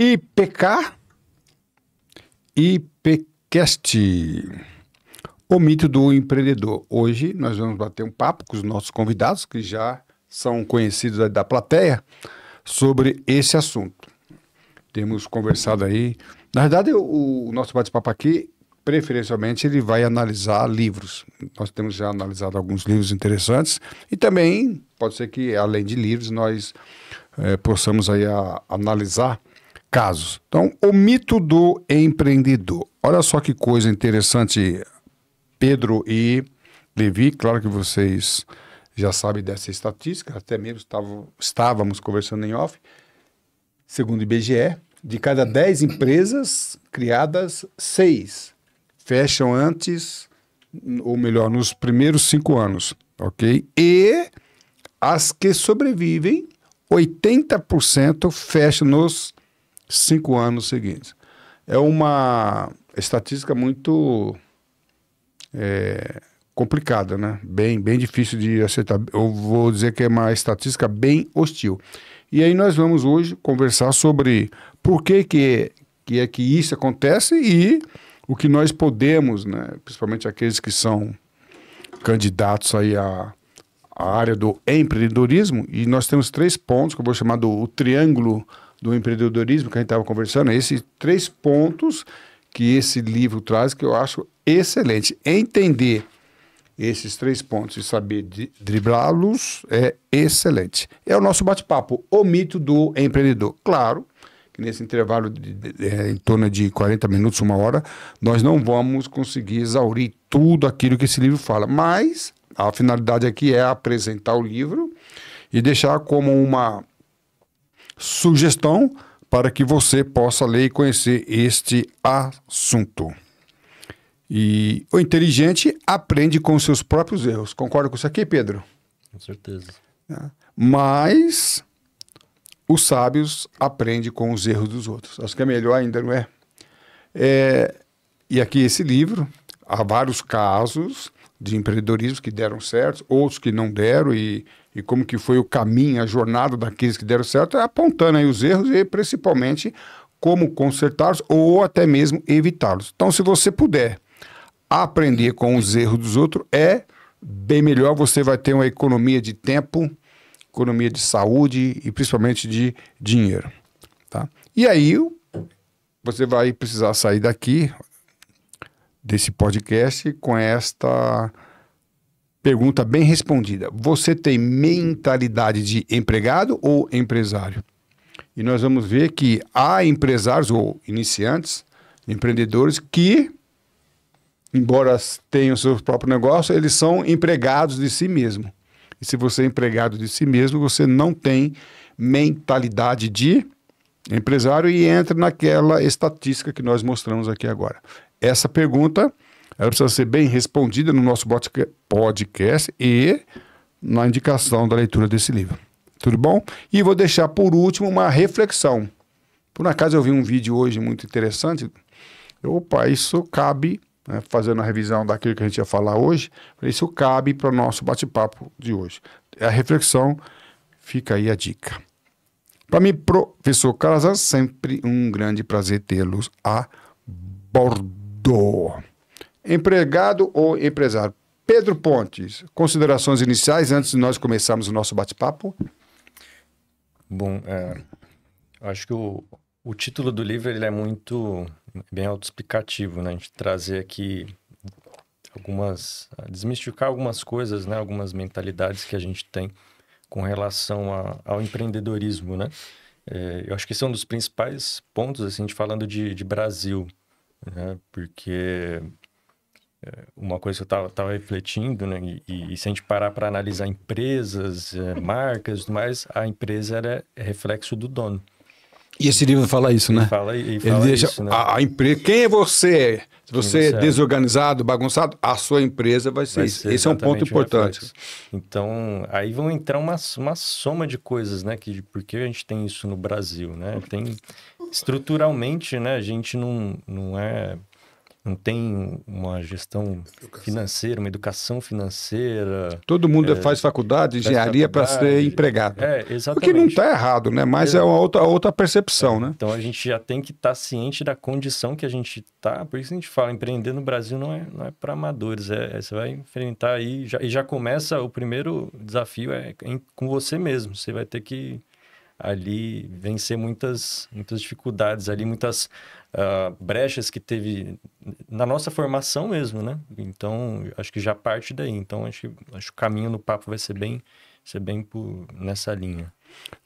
IPK, IPCast, o mito do empreendedor. Hoje nós vamos bater um papo com os nossos convidados, que já são conhecidos da plateia, sobre esse assunto. Temos conversado aí. Na verdade, o nosso bate-papo aqui, preferencialmente, ele vai analisar livros. Nós temos já analisado alguns livros interessantes e também pode ser que, além de livros, nós possamos aí analisar casos. Então, o mito do empreendedor. Olha só que coisa interessante, Pedro e Levi. Claro que vocês já sabem dessa estatística, até mesmo estávamos conversando em off. Segundo o IBGE, de cada 10 empresas criadas, 6 fecham antes, ou melhor, nos primeiros 5 anos, ok? E as que sobrevivem, 80% fecham nos 5 anos seguintes. É uma estatística muito complicada, né? Bem difícil de acertar. Eu vou dizer que é uma estatística bem hostil. E aí nós vamos hoje conversar sobre por que isso acontece e o que nós podemos, né? Principalmente aqueles que são candidatos aí à área do empreendedorismo. E nós temos 3 pontos que eu vou chamar o triângulo do empreendedorismo, que a gente estava conversando. Esses 3 pontos que esse livro traz, que eu acho excelente. Entender esses 3 pontos e saber driblá-los é excelente. É o nosso bate-papo, o mito do empreendedor. Claro que nesse intervalo em torno de 40 minutos, 1 hora, nós não vamos conseguir exaurir tudo aquilo que esse livro fala, mas a finalidade aqui é apresentar o livro e deixar como uma sugestão para que você possa ler e conhecer este assunto. E o inteligente aprende com os seus próprios erros. Concorda com isso aqui, Pedro? Com certeza. Mas os sábios aprendem com os erros dos outros. Acho que é melhor ainda, não é? E aqui esse livro, há vários casos de empreendedorismo que deram certo, outros que não deram, e como que foi o caminho, a jornada daqueles que deram certo, apontando aí os erros e principalmente como consertá-los ou até mesmo evitá-los. Então, se você puder aprender com os erros dos outros, é bem melhor. Você vai ter uma economia de tempo, economia de saúde e principalmente de dinheiro, tá? E aí você vai precisar sair daqui, desse podcast, com esta pergunta bem respondida. Você tem mentalidade de empregado ou empresário? E nós vamos ver que há empresários ou iniciantes, empreendedores que, embora tenham seu próprio negócio, eles são empregados de si mesmo. E se você é empregado de si mesmo, você não tem mentalidade de empresário e entra naquela estatística que nós mostramos aqui agora. Essa pergunta, ela precisa ser bem respondida no nosso podcast e na indicação da leitura desse livro. Tudo bom? E vou deixar por último uma reflexão. Por acaso eu vi um vídeo hoje muito interessante. Opa, isso cabe, né, fazendo a revisão daquilo que a gente ia falar hoje, isso cabe para o nosso bate-papo de hoje. A reflexão, fica aí a dica. Para mim, professor Calazans, sempre um grande prazer tê-los a bordo. Empregado ou empresário? Pedro Pontes, considerações iniciais antes de nós começarmos o nosso bate-papo? Bom, acho que o título do livro ele é muito bem autoexplicativo, né? A gente trazer aqui desmistificar algumas coisas, né? Algumas mentalidades que a gente tem com relação ao empreendedorismo, né? Eu acho que esse é um dos principais pontos, assim, falando de Brasil, né? Porque uma coisa que eu estava refletindo, né? E se a gente parar para analisar empresas, marcas e tudo mais, a empresa é reflexo do dono. E esse livro fala isso, né? Ele deixa isso, né? A empresa, quem é você? Se você é desorganizado, bagunçado, a sua empresa vai ser isso. Esse é um ponto importante. Então, aí vão entrar uma soma de coisas, né? Por que a gente tem isso no Brasil, né? Estruturalmente, né? A gente não não tem uma gestão financeira, uma educação financeira. Todo mundo faz faculdade, engenharia para ser empregado. Exatamente. O que não está errado, né? Mas é uma outra percepção, né? Então a gente já tem que estar ciente da condição que a gente está. Por isso a gente fala, empreender no Brasil não é para amadores. Você vai enfrentar aí, já começa, o primeiro desafio com você mesmo. Você vai ter que ali vencer muitas dificuldades ali, muitas brechas que teve na nossa formação mesmo, né? Então, acho que já parte daí. Então, acho que o caminho no papo vai ser bem nessa linha.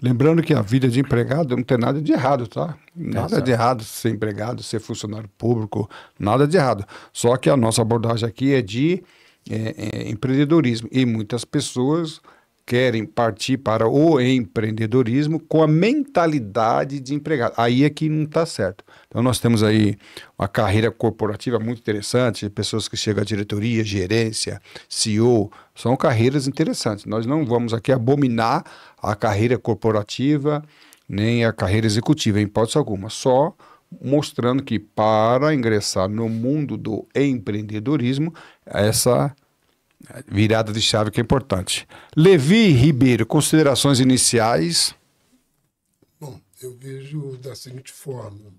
Lembrando que a vida de empregado não tem nada de errado, tá? Nada de errado ser empregado, ser funcionário público, nada de errado. Só que a nossa abordagem aqui é de empreendedorismo. E muitas pessoas querem partir para o empreendedorismo com a mentalidade de empregado. Aí é que não está certo. Então nós temos aí uma carreira corporativa muito interessante, pessoas que chegam à diretoria, gerência, CEO, são carreiras interessantes. Nós não vamos aqui abominar a carreira corporativa, nem a carreira executiva, em hipótese alguma, só mostrando que para ingressar no mundo do empreendedorismo, essa virada de chave que é importante. Levi Ribeiro, considerações iniciais? Bom, eu vejo da seguinte forma.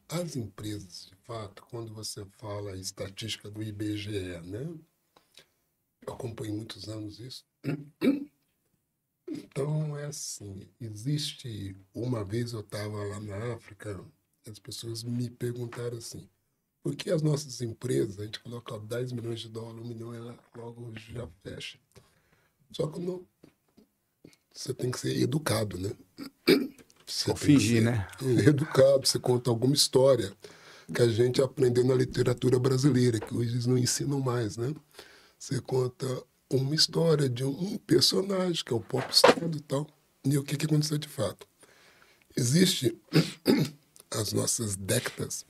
As empresas, de fato, quando você fala em estatística do IBGE, né? Eu acompanhei muitos anos isso. Então, é assim, existe... Uma vez eu estava lá na África, as pessoas me perguntaram assim, por que as nossas empresas, a gente coloca 10 milhões de dólares, 1 milhão, ela logo já fecha. Só que não, você tem que ser educado, né? Você fingir, né? Educado, você conta alguma história que a gente aprendeu na literatura brasileira, que hoje eles não ensinam mais, né? Você conta uma história de um personagem, que é o Popstar e tal. E o que aconteceu de fato? Existe as nossas décadas.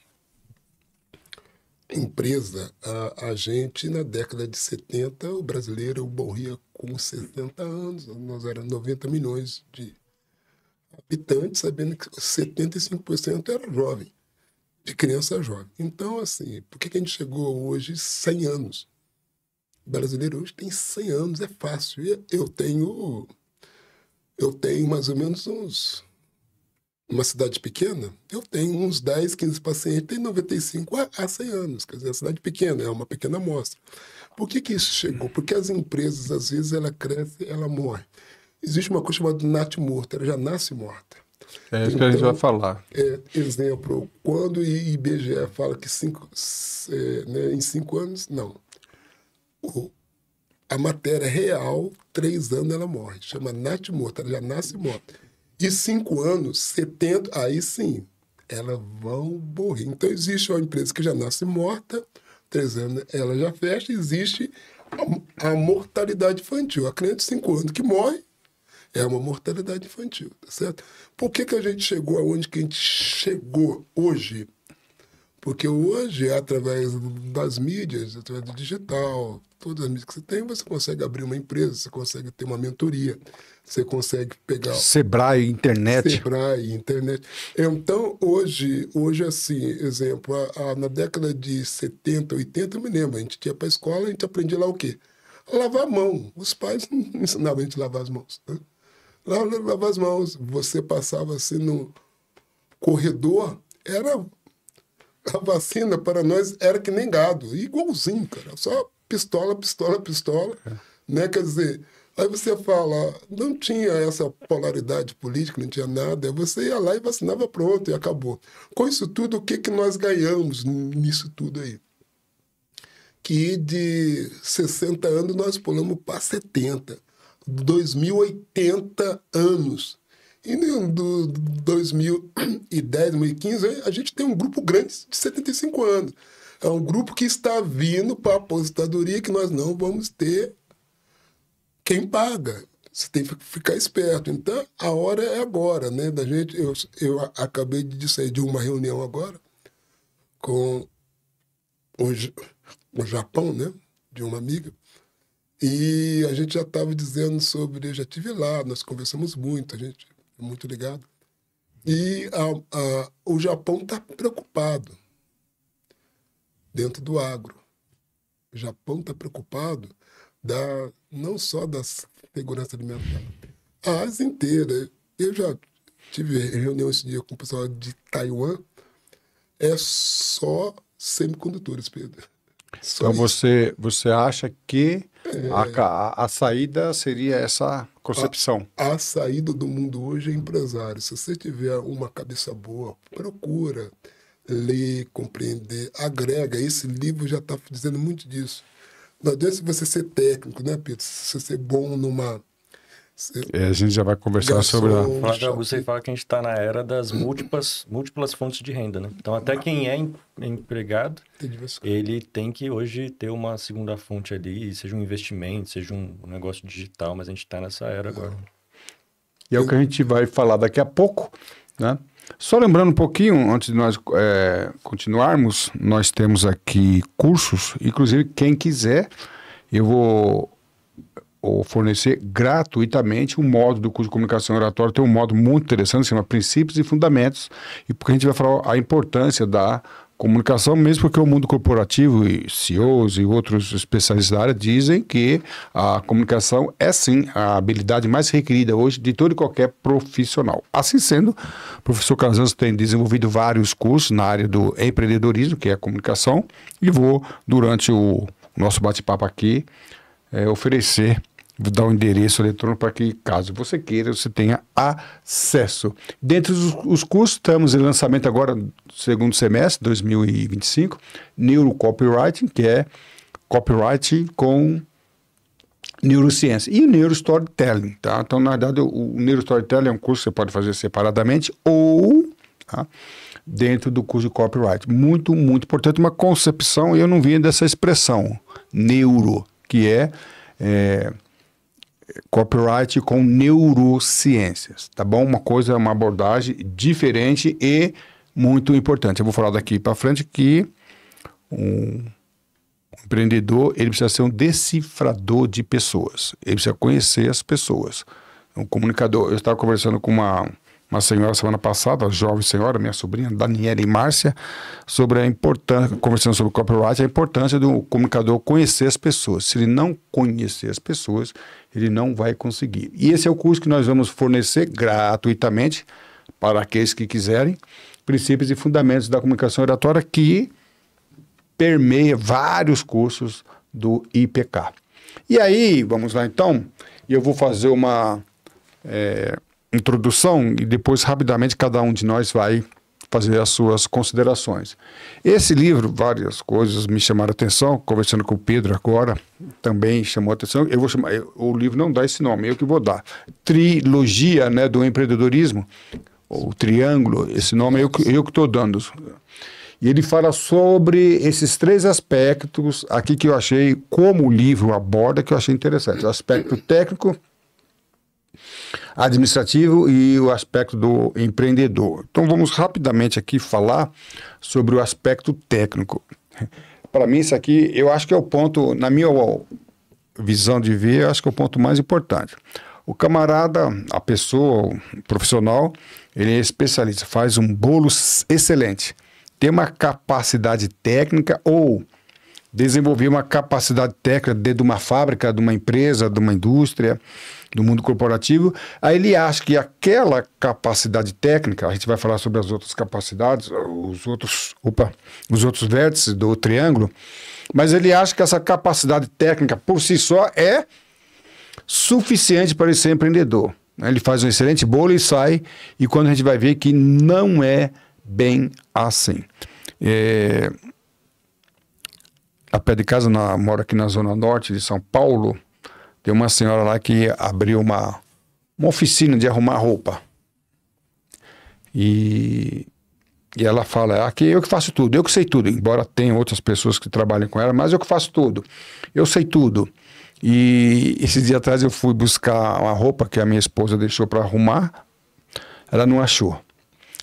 Empresa, a gente, na década de 70, o brasileiro morria com 60 anos, nós éramos 90 milhões de habitantes, sabendo que 75% era jovem, de criança jovem. Então, assim, por que a gente chegou hoje 100 anos? O brasileiro hoje tem 100 anos, é fácil. Eu tenho mais ou menos uma cidade pequena, eu tenho uns 10, 15 pacientes, tem 95 há 100 anos. Quer dizer, a cidade pequena, é uma pequena amostra. Por que isso chegou? Porque as empresas, às vezes, ela cresce, ela morre. Existe uma coisa chamada natimorta, ela já nasce morta. É isso que a gente vai falar. Exemplo, quando o IBGE fala que em 5 anos, não. A matéria real, 3 anos ela morre. Chama natimorta, ela já nasce morta. E 5 anos, 70, aí sim, elas vão morrer. Então, existe uma empresa que já nasce morta, 3 anos ela já fecha, existe a mortalidade infantil. A criança de 5 anos que morre é uma mortalidade infantil, tá certo? Por que a gente chegou aonde que a gente chegou hoje? Porque hoje, através das mídias, através do digital, todas as mídias que você tem, você consegue abrir uma empresa, você consegue ter uma mentoria, você consegue pegar... Sebrae, internet. Sebrae, internet. Então, hoje assim, exemplo, na década de 70, 80, eu me lembro, a gente ia para a escola, a gente aprendia lá o quê? Lavar a mão. Os pais não ensinavam a gente a lavar as mãos. Né? Lavar as mãos. Você passava assim no corredor, era... A vacina para nós era que nem gado, igualzinho, cara. Só pistola, pistola, pistola. Né? Quer dizer, aí você fala, não tinha essa polaridade política, não tinha nada. Você ia lá e vacinava, pronto, e acabou. Com isso tudo, o que nós ganhamos nisso tudo aí? Que de 60 anos nós pulamos para 70. 2080 anos. E no 2010, 2015, a gente tem um grupo grande de 75 anos. É um grupo que está vindo para a aposentadoria que nós não vamos ter quem paga. Você tem que ficar esperto. Então, a hora é agora, né? Da gente, eu acabei de sair de uma reunião agora com o Japão, né? De uma amiga. E a gente já estava dizendo sobre... Eu já estive lá, nós conversamos muito, a gente... muito ligado. E o Japão está preocupado dentro do agro. O Japão está preocupado não só da segurança alimentar, a Ásia inteira. Eu já tive reunião esse dia com o pessoal de Taiwan, é só semicondutores, Pedro. Só Então isso. você acha que a saída seria essa concepção? A saída do mundo hoje é empresário. Se você tiver uma cabeça boa, procura ler, compreender, agrega. Esse livro já está dizendo muito disso. Não adianta você ser técnico, né, Pedro? Se você ser bom numa... A gente já vai conversar sobre a... Flávio Augusto aí fala que a gente está na era das múltiplas fontes de renda, né? Então, até quem é empregado, ele tem que hoje ter uma segunda fonte ali, seja um investimento, seja um negócio digital, mas a gente está nessa era agora. E é o que a gente vai falar daqui a pouco, né? Só lembrando um pouquinho, antes de nós continuarmos, nós temos aqui cursos, inclusive quem quiser, eu vou fornecer gratuitamente um módulo do curso de comunicação e oratória. Tem um módulo muito interessante, se chama Princípios e Fundamentos, e porque a gente vai falar a importância da comunicação, mesmo porque o mundo corporativo e CEOs e outros especialistas da área dizem que a comunicação é sim a habilidade mais requerida hoje de todo e qualquer profissional. Assim sendo, o professor Calazans tem desenvolvido vários cursos na área do empreendedorismo, que é a comunicação, e vou, durante o nosso bate-papo aqui, oferecer, vou dar um endereço eletrônico para que, caso você queira, você tenha acesso. Dentre os cursos, estamos em lançamento agora, segundo semestre, 2025, Neurocopywriting, que é copywriting com neurociência, e Neurostorytelling, tá? Então, na verdade, o Neurostorytelling é um curso que você pode fazer separadamente ou... tá? Dentro do curso de copyright. Muito, muito importante, uma concepção, e eu não vinha dessa expressão, neuro, que é copyright com neurociências, tá bom? Uma coisa, uma abordagem diferente e muito importante. Eu vou falar daqui para frente que um empreendedor, ele precisa ser um decifrador de pessoas, ele precisa conhecer as pessoas. Um comunicador, eu estava conversando com uma senhora semana passada, a jovem senhora, minha sobrinha, Daniela e Márcia, sobre a importância, conversando sobre copyright, a importância do comunicador conhecer as pessoas. Se ele não conhecer as pessoas, ele não vai conseguir. E esse é o curso que nós vamos fornecer gratuitamente para aqueles que quiserem, Princípios e Fundamentos da Comunicação Oratória, que permeia vários cursos do IPK. E aí, vamos lá então, e eu vou fazer uma... introdução e depois rapidamente cada um de nós vai fazer as suas considerações. Esse livro, várias coisas me chamaram a atenção, conversando com o Pedro agora, também chamou a atenção. Eu vou chamar, o livro não dá esse nome, eu que vou dar. Trilogia, né, do empreendedorismo, ou Triângulo, esse nome eu que estou dando. E ele fala sobre esses três aspectos aqui que eu achei, como o livro aborda, que eu achei interessante. O aspecto técnico, administrativo e o aspecto do empreendedor. Então vamos rapidamente aqui falar sobre o aspecto técnico. Para mim isso aqui, eu acho que é o ponto, na minha visão de ver, eu acho que é o ponto mais importante. O camarada, a pessoa, o profissional, ele é especialista, faz um bolo excelente, tem uma capacidade técnica ou desenvolver uma capacidade técnica dentro de uma fábrica, de uma empresa, de uma indústria, do mundo corporativo, aí ele acha que aquela capacidade técnica, a gente vai falar sobre as outras capacidades, os outros vértices do triângulo, mas ele acha que essa capacidade técnica por si só é suficiente para ele ser empreendedor. Ele faz um excelente bolo e sai, e quando a gente vai ver que não é bem assim. A pé de casa, moro aqui na zona norte de São Paulo, tem uma senhora lá que abriu uma oficina de arrumar roupa. E ela fala, aqui eu que faço tudo, eu que sei tudo, embora tenha outras pessoas que trabalhem com ela, mas eu que faço tudo, eu sei tudo. E esse dia atrás eu fui buscar uma roupa que a minha esposa deixou para arrumar, ela não achou.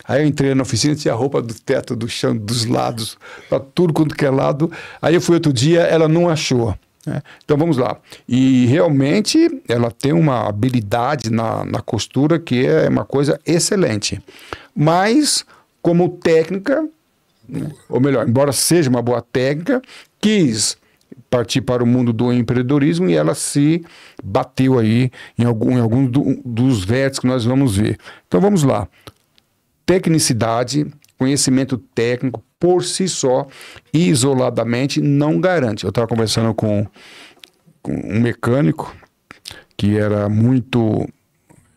Aí eu entrei na oficina, tinha roupa do teto, do chão, dos lados, para tudo quanto que é lado. Aí eu fui outro dia, ela não achou. né? Então vamos lá. E realmente ela tem uma habilidade na costura que é uma coisa excelente. Mas, como técnica, né? Ou melhor, embora seja uma boa técnica, quis partir para o mundo do empreendedorismo e ela se bateu aí em algum dos vértices que nós vamos ver. Então vamos lá. Tecnicidade, conhecimento técnico por si só, isoladamente, não garante. Eu estava conversando com um mecânico que era muito,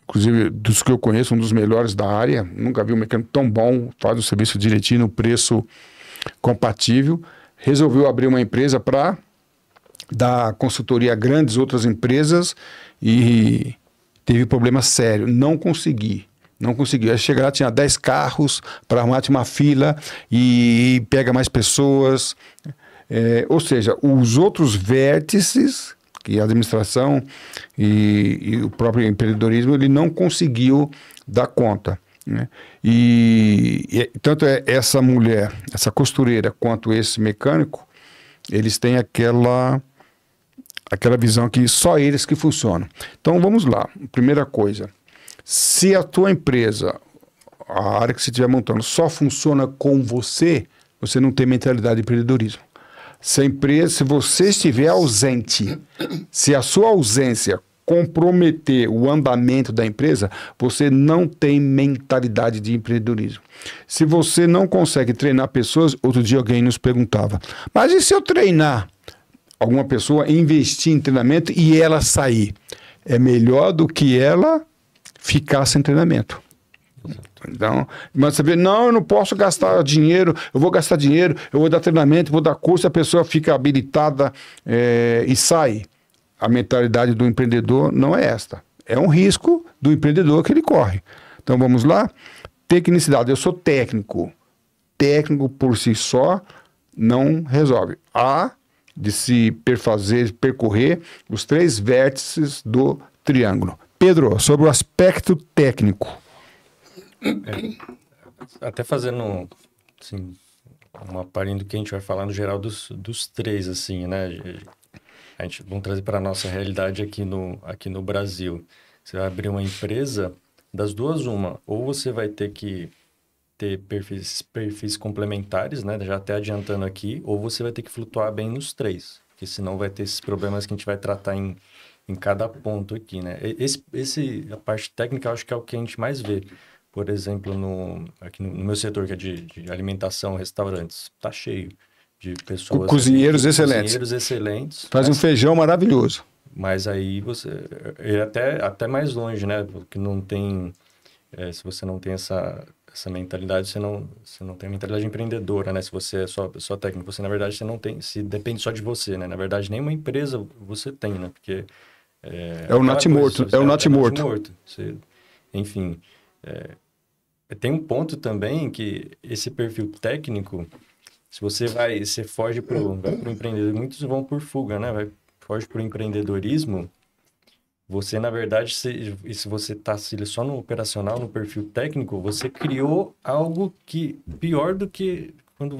inclusive dos que eu conheço, um dos melhores da área. Nunca vi um mecânico tão bom, faz o serviço direitinho, no preço compatível. Resolveu abrir uma empresa para dar consultoria a grandes outras empresas e teve problema sério. Não consegui. Aí chega lá, tinha 10 carros para arrumar, tinha uma fila e pega mais pessoas. Ou seja, os outros vértices, que a administração e o próprio empreendedorismo, ele não conseguiu dar conta, né? E tanto essa mulher, essa costureira, quanto esse mecânico, eles têm aquela visão que só eles que funcionam. Então vamos lá. Primeira coisa, se a tua empresa, a área que você estiver montando, só funciona com você, você não tem mentalidade de empreendedorismo. Se você estiver ausente, se a sua ausência comprometer o andamento da empresa, você não tem mentalidade de empreendedorismo. Se você não consegue treinar pessoas, outro dia alguém nos perguntava, mas e se eu treinar alguma pessoa, investir em treinamento e ela sair? É melhor do que ela ficar sem treinamento. Então, mas você vê, não, eu não posso gastar dinheiro, eu vou gastar dinheiro, eu vou dar treinamento, vou dar curso, a pessoa fica habilitada e sai. A mentalidade do empreendedor não é esta. É um risco do empreendedor que ele corre. Então vamos lá. Tecnicidade, eu sou técnico. Técnico por si só não resolve. Há de se percorrer os 3 vértices do triângulo. Pedro, sobre o aspecto técnico. Até fazendo assim, uma palhinha do que a gente vai falar no geral dos 3, assim, né? Vamos trazer para a nossa realidade aqui no Brasil. Você vai abrir uma empresa, das duas uma, ou você vai ter que ter perfis complementares, né? Já até adiantando aqui, ou você vai ter que flutuar bem nos 3, porque senão vai ter esses problemas que a gente vai tratar em cada ponto aqui, né? A parte técnica, eu acho que é o que a gente mais vê. Por exemplo, aqui no meu setor, que é de alimentação, restaurantes, tá cheio de pessoas... Cozinheiros excelentes. Cozinheiros excelentes. Faz um feijão maravilhoso. Mas aí você... até mais longe, né? Porque não tem... se você não tem essa mentalidade, você não tem a mentalidade empreendedora, né? Se você é só técnico, você, na verdade, você não tem... Se depende só de você, né? Na verdade, nenhuma empresa você tem, né? Porque... É o natimorto. É o natimorto. Enfim... tem um ponto também que esse perfil técnico, se você foge para o empreendedorismo, muitos vão por fuga, né? Foge para o empreendedorismo, você, na verdade, se você está só no operacional, no perfil técnico, você criou algo que pior do que quando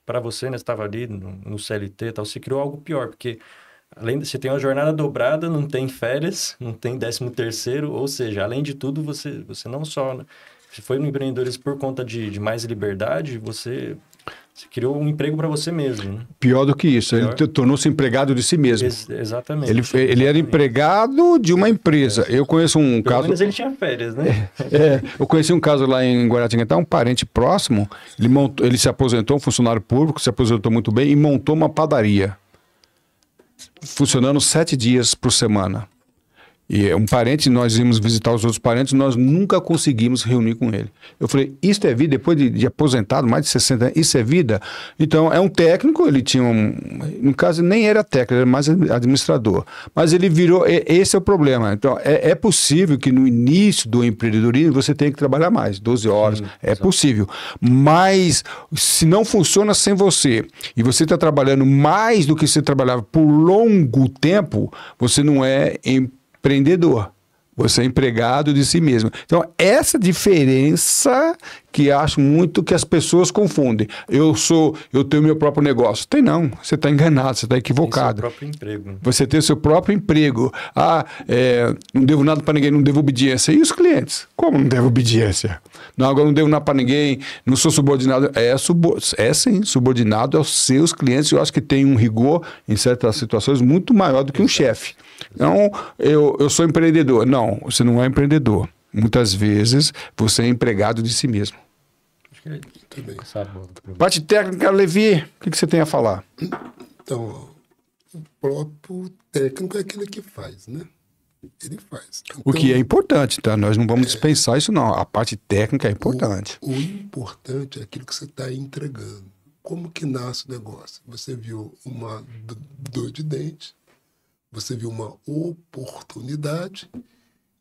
para você, né, estava ali no CLT e tal, você criou algo pior, porque além de você tem uma jornada dobrada, não tem férias, não tem 13º, ou seja, além de tudo, você não só... Você foi no empreendedorismo por conta de mais liberdade, você criou um emprego para você mesmo, né? Pior do que isso, ele tornou-se empregado de si mesmo. Exatamente. Ele era empregado de uma empresa. Eu conheço um caso... Pelo menos ele tinha férias, né? Eu conheci um caso lá em Guaratinguetá, um parente próximo, ele se aposentou, um funcionário público, se aposentou muito bem e montou uma padaria, funcionando 7 dias por semana. E um parente, nós íamos visitar os outros parentes, nós nunca conseguimos reunir com ele. Eu falei, isso é vida? Depois de aposentado, mais de 60 anos, isso é vida? Então, é um técnico, ele tinha no caso, nem era técnico, era mais administrador. Mas ele virou, esse é o problema. Então, é possível que no início do empreendedorismo você tenha que trabalhar mais, 12 horas, possível. Mas, se não funciona sem você, e você está trabalhando mais do que você trabalhava por longo tempo, você não é empreendedor, você é empregado de si mesmo. Então, essa diferença que acho muito que as pessoas confundem. Eu tenho meu próprio negócio. Tem não, você está enganado, você está equivocado. Tem seu próprio emprego. Né? Você tem o seu próprio emprego. Não devo nada para ninguém, não devo obediência. E os clientes? Como não devo obediência? Não, agora não devo nada para ninguém, não sou subordinado. Sim, subordinado aos seus clientes. Eu acho que tem um rigor, em certas situações, muito maior do que um chefe. Então, eu sou empreendedor. Não, você não é empreendedor. Muitas vezes, você é empregado de si mesmo. Acho que também sabe. Parte técnica, Levi, o que você tem a falar? Então, o próprio técnico é aquele que faz, né? Ele faz. Então, o que é importante, tá? Nós não vamos dispensar isso, não. A parte técnica é importante. O importante é aquilo que você está entregando. Como que nasce o negócio? Você viu uma dor de dente, você viu uma oportunidade,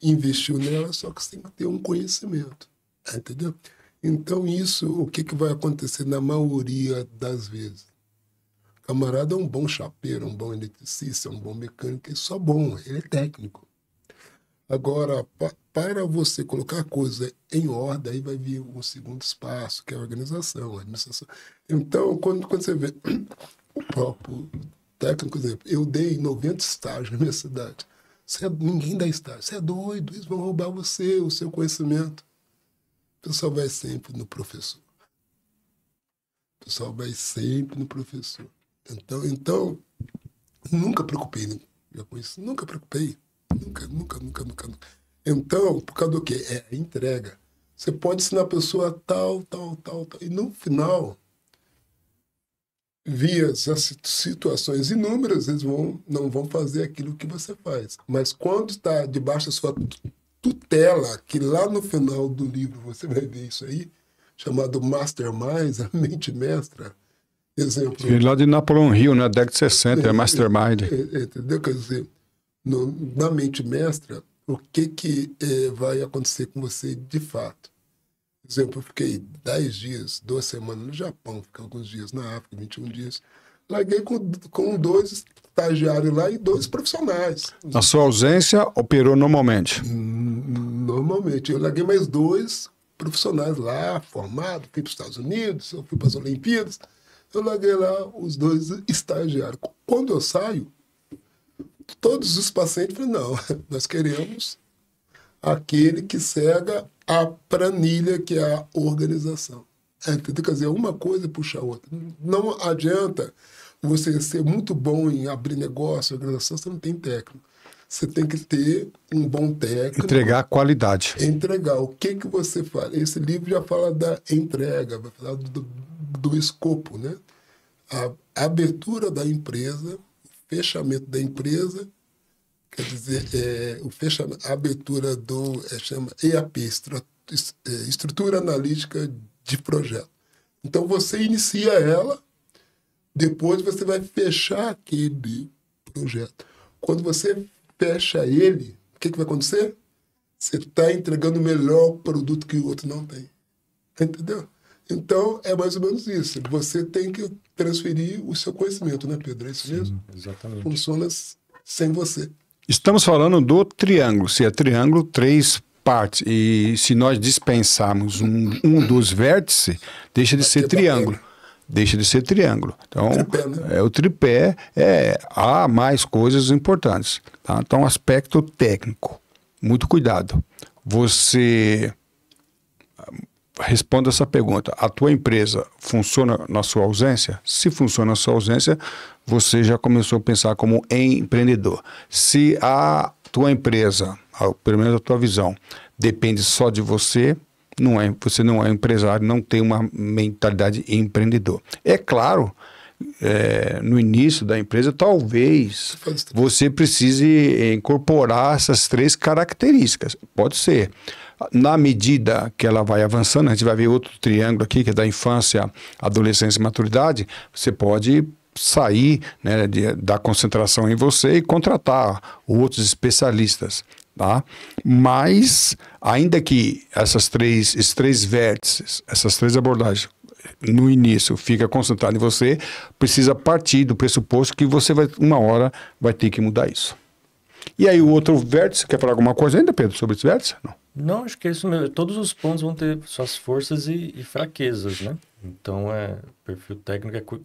investiu nela, só que você tem que ter um conhecimento. Entendeu? Então, isso, o que vai acontecer na maioria das vezes? O camarada é um bom chapeiro, um bom eletricista, um bom mecânico, é só bom, ele é técnico. Agora, para você colocar a coisa em ordem, aí vai vir um segundo espaço, que é a organização, a administração. Então, quando você vê o próprio técnico, por exemplo, eu dei 90 estágios na minha cidade. Ninguém dá estágio. Você é doido, eles vão roubar você, o seu conhecimento. O pessoal vai sempre no professor. O pessoal vai sempre no professor. Então nunca preocupei, né? Nunca preocupei. Nunca. Então, por causa do quê? É a entrega. Você pode ensinar a pessoa tal. E no final, via as situações inúmeras, eles não vão fazer aquilo que você faz. Mas quando está debaixo da sua tutela, que lá no final do livro você vai ver isso aí, chamado Mastermind, a mente mestra, exemplo... E lá de Napoleão Hill, na década de 60, é Mastermind. Entendeu? Quer dizer, na mente mestra, o que vai acontecer com você de fato? Por exemplo, eu fiquei 10 dias, 2 semanas no Japão, fiquei alguns dias na África, 21 dias. Larguei com 2 estagiários lá e 2 profissionais. Na sua ausência, operou normalmente? Normalmente. Eu larguei mais 2 profissionais lá, formados, fui para os Estados Unidos, eu fui para as Olimpíadas. Eu larguei lá os 2 estagiários. Quando eu saio, todos os pacientes falam, não, nós queremos aquele que cega a planilha, que é a organização. Entendeu? Quer dizer, uma coisa puxa a outra. Não adianta você ser muito bom em abrir negócio, organização, você não tem técnico. Você tem que ter um bom técnico. Entregar a qualidade. Entregar. O que você faz? Esse livro já fala da entrega, vai falar do escopo, né? A abertura da empresa, o fechamento da empresa, quer dizer, a abertura chama EAP, Estrutura Analítica de Projeto. Então, você inicia ela, depois você vai fechar aquele projeto. Quando você fecha ele, o que vai acontecer? Você está entregando o melhor produto que o outro não tem. Entendeu? Então, é mais ou menos isso. Você tem que transferir o seu conhecimento, né, Pedro? É isso mesmo? Sim, exatamente. Funciona sem você. Estamos falando do triângulo. Se é triângulo, 3 partes. E se nós dispensarmos um dos vértices, deixa de ser triângulo. Deixa de ser triângulo. Então, tripé, né? O tripé há mais coisas importantes. Tá? Então, aspecto técnico. Muito cuidado. Você responda essa pergunta. A tua empresa funciona na sua ausência? Se funciona na sua ausência, você já começou a pensar como empreendedor. Se a tua empresa, pelo menos a tua visão, depende só de você, você não é empresário, não tem uma mentalidade empreendedor. É claro, no início da empresa, talvez você precise incorporar essas 3 características. Pode ser. Na medida que ela vai avançando, a gente vai ver outro triângulo aqui, que é da infância, adolescência e maturidade, você pode sair, né, da concentração em você e contratar outros especialistas. Tá? Mas, ainda que esses 3 vértices, essas 3 abordagens, no início fica concentrado em você, precisa partir do pressuposto que você uma hora vai ter que mudar isso. E aí o outro vértice, quer falar alguma coisa ainda, Pedro, sobre esse vértice? Não. Não, acho que é isso mesmo. Todos os pontos vão ter suas forças e fraquezas, né? Então, perfil técnico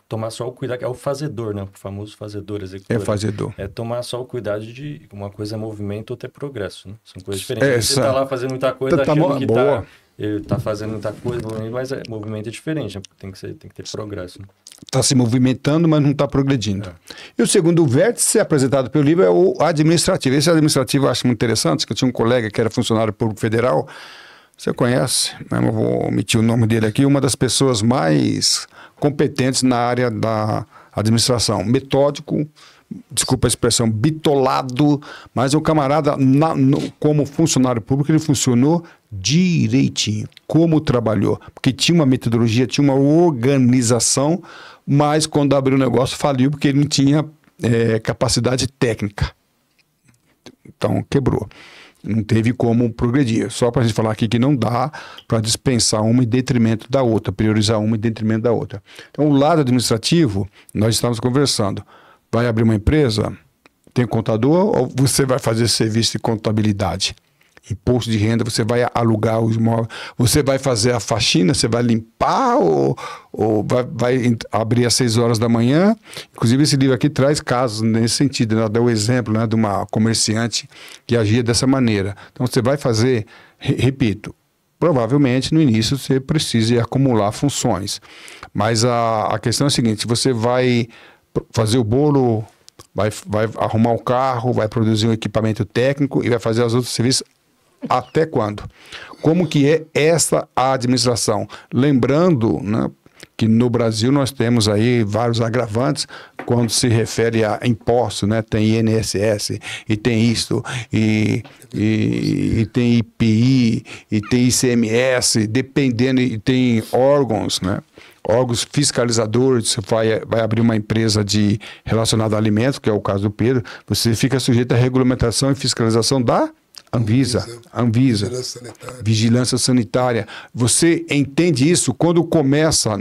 tomar só o cuidado, é o fazedor, né? O famoso fazedor, executor. É fazedor. É tomar só o cuidado de uma coisa é movimento, outra é progresso, né? São coisas diferentes. Você tá lá fazendo muita coisa, achando que tá fazendo muita coisa, mas movimento é diferente, né? Tem que ter progresso, né? Está se movimentando, mas não está progredindo. E o segundo vértice apresentado pelo livro é o administrativo. Esse administrativo eu acho muito interessante, que eu tinha um colega que era funcionário público federal, você conhece, mas eu vou omitir o nome dele aqui, uma das pessoas mais competentes na área da administração. Metódico, desculpa a expressão, bitolado, mas o camarada, como funcionário público, ele funcionou direitinho, como trabalhou, porque tinha uma metodologia, tinha uma organização, mas quando abriu o negócio faliu porque ele não tinha capacidade técnica. Então quebrou. Não teve como progredir. Só para a gente falar aqui que não dá para dispensar uma em detrimento da outra, priorizar uma em detrimento da outra. Então o lado administrativo, nós estamos conversando. Vai abrir uma empresa, tem contador ou você vai fazer serviço de contabilidade? Imposto de renda, você vai alugar os imóveis, você vai fazer a faxina, você vai limpar ou vai abrir às 6 horas da manhã? Inclusive esse livro aqui traz casos nesse sentido, né? Dá o exemplo, né, de uma comerciante que agia dessa maneira. Então você vai fazer, repito, provavelmente no início você precisa acumular funções, mas a questão é a seguinte, você vai fazer o bolo, vai arrumar o carro, vai produzir um equipamento técnico e vai fazer os outros serviços até quando? Como que é essa administração? Lembrando, né, que no Brasil nós temos aí vários agravantes quando se refere a impostos, né? Tem INSS, e tem isto, e tem IPI, e tem ICMS, dependendo, e tem órgãos, né? Órgãos fiscalizadores, você vai abrir uma empresa relacionada a alimentos, que é o caso do Pedro, você fica sujeito à regulamentação e fiscalização da Anvisa, Vigilância Sanitária. Você entende isso? Quando começou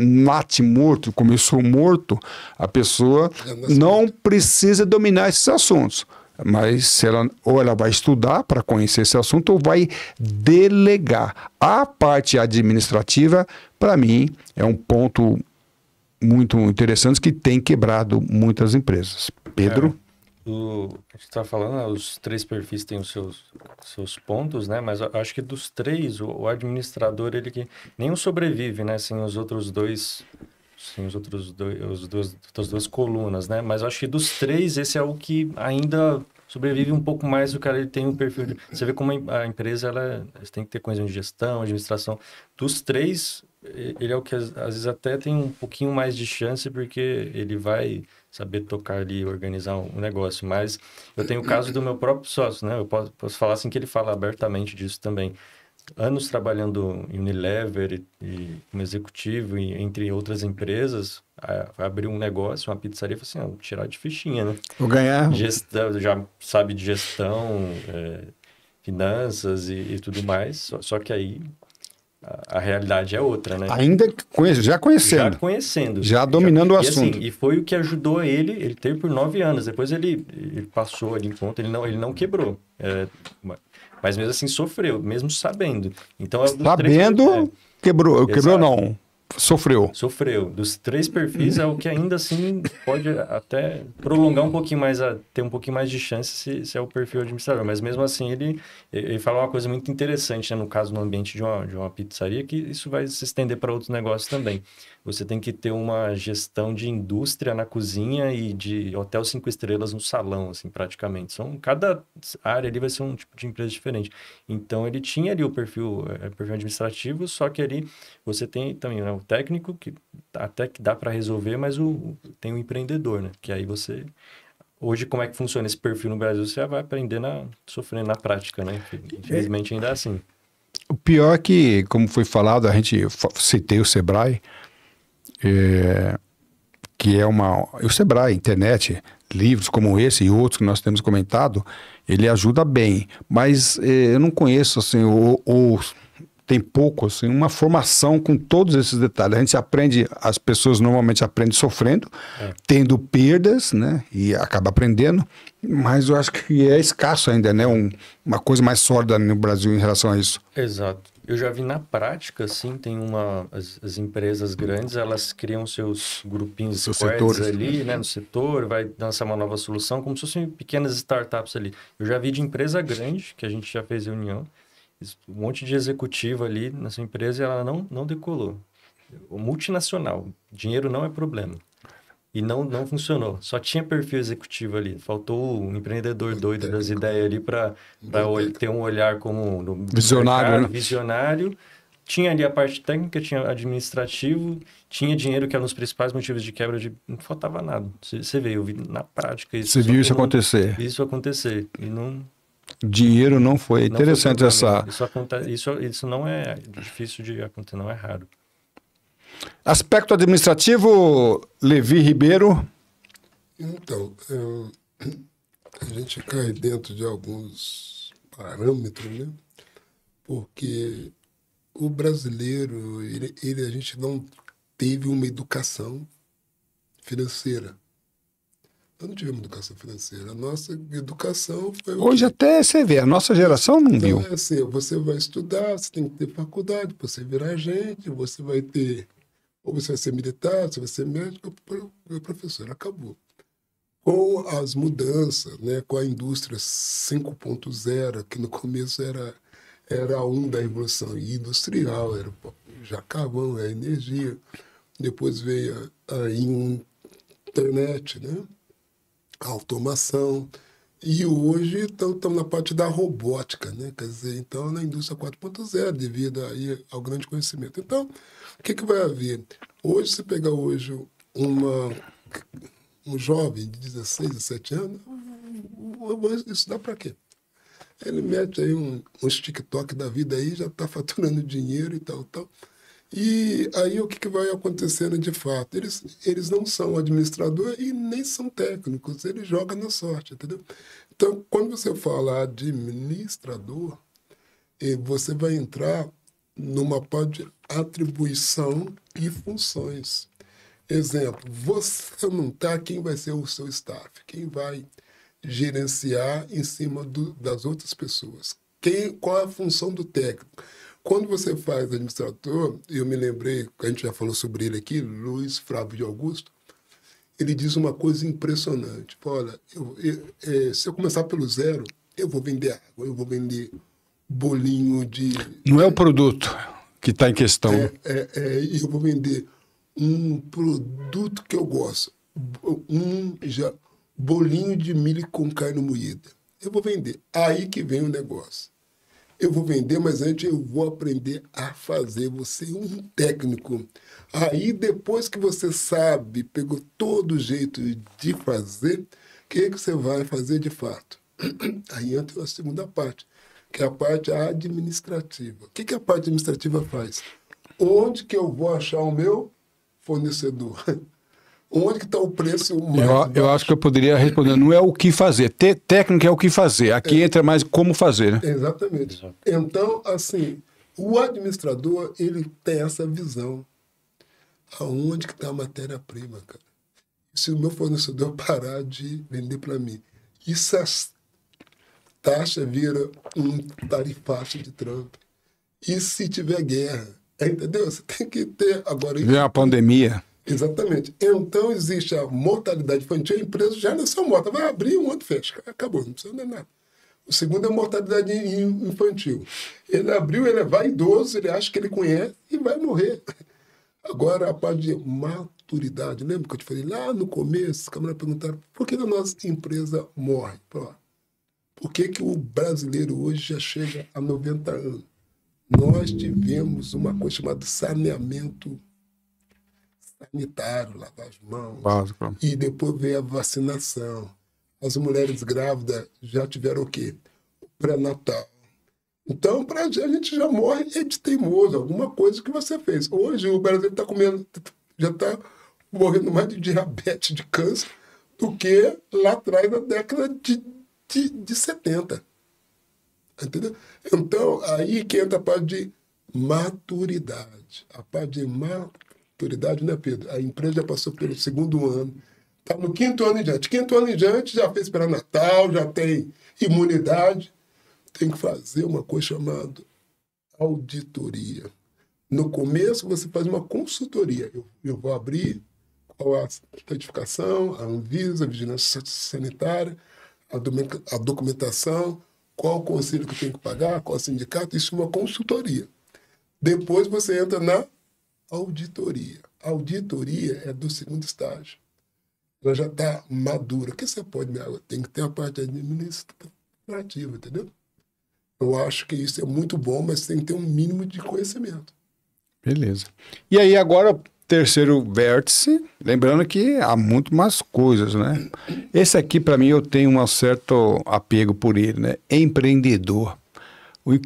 morto, a pessoa não precisa dominar esses assuntos. Mas ela vai estudar para conhecer esse assunto ou vai delegar. A parte administrativa, para mim, é um ponto muito interessante que tem quebrado muitas empresas. Pedro? A gente está falando, os 3 perfis têm os seus pontos, né? Mas eu acho que dos 3, o administrador, ele que nem sobrevive, né? Sem os outros dois, as duas colunas, né? Mas eu acho que dos 3, esse é o que ainda sobrevive um pouco mais. O cara ele tem um perfil. Você vê como a empresa ela tem que ter coisa de gestão, administração. Dos 3, ele é o que às vezes até tem um pouquinho mais de chance, porque ele vai saber tocar ali, organizar um negócio. Mas eu tenho o caso do meu próprio sócio, né? Eu posso falar assim que ele fala abertamente disso também. Anos trabalhando em Unilever e como executivo, e entre outras empresas, vai abrir um negócio, uma pizzaria, e fala assim, vou tirar de fichinha, né? Vou ganhar. Gestão, já sabe de gestão, finanças e tudo mais, só que aí a realidade é outra, né? Ainda já conhecendo. Já dominando o assunto. E foi o que ajudou ele teve por 9 anos. Depois ele passou ali em conta, ele não quebrou. Mas mesmo assim sofreu, mesmo sabendo. Então, sabendo, quebrou não. Sofreu. Dos 3 perfis, é o que ainda assim pode até prolongar um pouquinho mais, ter um pouquinho mais de chance se é o perfil administrador. Mas mesmo assim, ele fala uma coisa muito interessante, né? No caso, no ambiente de uma pizzaria, que isso vai se estender para outros negócios também. Você tem que ter uma gestão de indústria na cozinha e de hotel 5 estrelas no salão, assim, praticamente. Cada área ali vai ser um tipo de empresa diferente. Então, ele tinha ali o perfil administrativo, só que ali você tem também, né, o técnico, que até que dá para resolver, mas tem o empreendedor, né? Que aí você... Hoje, como é que funciona esse perfil no Brasil? Você vai aprendendo, sofrendo na prática, né? Infelizmente, ainda é assim. O pior é que, como foi falado, citei o Sebrae, que é o Sebrae, internet, livros como esse e outros que nós temos comentado, ele ajuda bem, mas eu não conheço assim, tem pouco, assim, uma formação com todos esses detalhes. A gente aprende, as pessoas normalmente aprendem sofrendo, tendo perdas, né? E acaba aprendendo, mas eu acho que é escasso ainda, né? Uma coisa mais sólida no Brasil em relação a isso. Exato. Eu já vi na prática, assim, tem as empresas grandes, elas criam seus grupinhos Seus squads setores. ali, né, no setor, vai lançar uma nova solução, como se fossem pequenas startups ali. Eu já vi de empresa grande, que a gente já fez reunião, um monte de executivo ali nessa empresa e ela não decolou. O multinacional, dinheiro não é problema. E não funcionou. Só tinha perfil executivo ali. Faltou um empreendedor doido das ideias ali para ter um olhar como no Visionário, mercado, né? visionário. Tinha ali a parte técnica, tinha administrativo, tinha dinheiro, que era um dos principais motivos de quebra. Não faltava nada. Você vê, eu vi na prática isso. Você viu isso acontecer? Isso acontecer. E não... Dinheiro não foi. Não foi Interessante problema. essa... Isso não é difícil de acontecer, não é raro. Aspecto administrativo, Levi Ribeiro. Então, a gente cai dentro de alguns parâmetros, né? Porque o brasileiro, a gente não teve uma educação financeira. Nós não tivemos educação financeira. A nossa educação foi... Hoje até você vê, a nossa geração não viu. Então, é assim, você vai estudar, você tem que ter faculdade, você virar agente, você vai ter... Ou você vai ser militar, você vai ser médico, ou professor. Acabou. Com as mudanças, né, com a indústria 5.0, que no começo era da revolução industrial, era já carvão, era energia. Depois veio a internet, né, a automação. E hoje estamos na parte da robótica, né? Quer dizer, então na indústria 4.0, devido aí ao grande conhecimento. Então, o que vai haver? Hoje, se pegar hoje um jovem de 16, 17 anos, eu vou estudar para quê? Ele mete aí uns TikTok da vida aí, já está faturando dinheiro e tal. E aí o que vai acontecendo de fato? Eles não são administradores e nem são técnicos, eles jogam na sorte, entendeu? Então, quando você fala administrador, você vai entrar numa parte de atribuição e funções. Exemplo, você não está, quem vai ser o seu staff? Quem vai gerenciar em cima das outras pessoas? Qual é a função do técnico? Quando você faz administrador, eu me lembrei, a gente já falou sobre ele aqui, Luiz Flávio de Augusto, ele diz uma coisa impressionante. Olha, se eu começar pelo zero, eu vou vender água, eu vou vender bolinho de... Não é o produto que está em questão. Eu vou vender um produto que eu gosto, bolinho de milho com carne moída. Eu vou vender. Aí que vem o negócio. Eu vou vender, mas antes eu vou aprender a fazer. Você é um técnico. Aí, depois que você sabe, pegou todo o jeito de fazer, o que você vai fazer de fato? Aí entra a segunda parte, que é a parte administrativa. O que a parte administrativa faz? Onde que eu vou achar o meu fornecedor? Onde que está o preço mais eu acho que eu poderia responder, não é o que fazer. Técnica é o que fazer. Aqui entra mais como fazer, né? Exatamente. Então, assim, o administrador, ele tem essa visão. Aonde que está a matéria-prima, cara? Se o meu fornecedor parar de vender para mim, isso taxa vira um tarifaço de Trump. E se tiver guerra? Entendeu? Você tem que ter... Agora, vem a pandemia. Exatamente. Então, existe a mortalidade infantil, a empresa já nasceu morta. Vai abrir, um outro fecha. Acabou, não precisa de nada. O segundo é a mortalidade infantil. Ele abriu, ele é vaidoso, ele acha que ele conhece e vai morrer. Agora, a parte de maturidade. Lembra que eu te falei lá no começo, os camaradas perguntaram por que a nossa empresa morre? Por que o brasileiro hoje já chega a 90 anos? Nós tivemos uma coisa chamada saneamento sanitário, lavar as mãos. Básico. E depois veio a vacinação. As mulheres grávidas já tiveram o quê? Pré-natal. Então, a gente já morre de teimoso, alguma coisa que você fez. Hoje, o Brasil está comendo, já está morrendo mais de diabetes, de câncer, do que lá atrás, na década de 70. Entendeu? Então, aí que entra a parte de Maturidade. A parte de maturidade, né, Pedro? A empresa já passou pelo 2º ano. Está no 5º ano em diante. 5º ano em diante já fez para Natal, já tem imunidade. Tem que fazer uma coisa chamada auditoria. No começo, você faz uma consultoria. Eu vou abrir qual a certificação, a Anvisa, a Vigilância Sanitária, a documentação, qual o conselho que tem que pagar, qual o sindicato. Isso é uma consultoria. Depois você entra na auditoria. A auditoria é do 2º estágio. Ela já está madura. O que você pode... Tem que ter a parte administrativa, entendeu? Eu acho que isso é muito bom, mas tem que ter um mínimo de conhecimento. Beleza. E aí agora, terceiro vértice, lembrando que há muito mais coisas, né? Esse aqui, para mim, eu tenho um certo apego por ele, né? Empreendedor.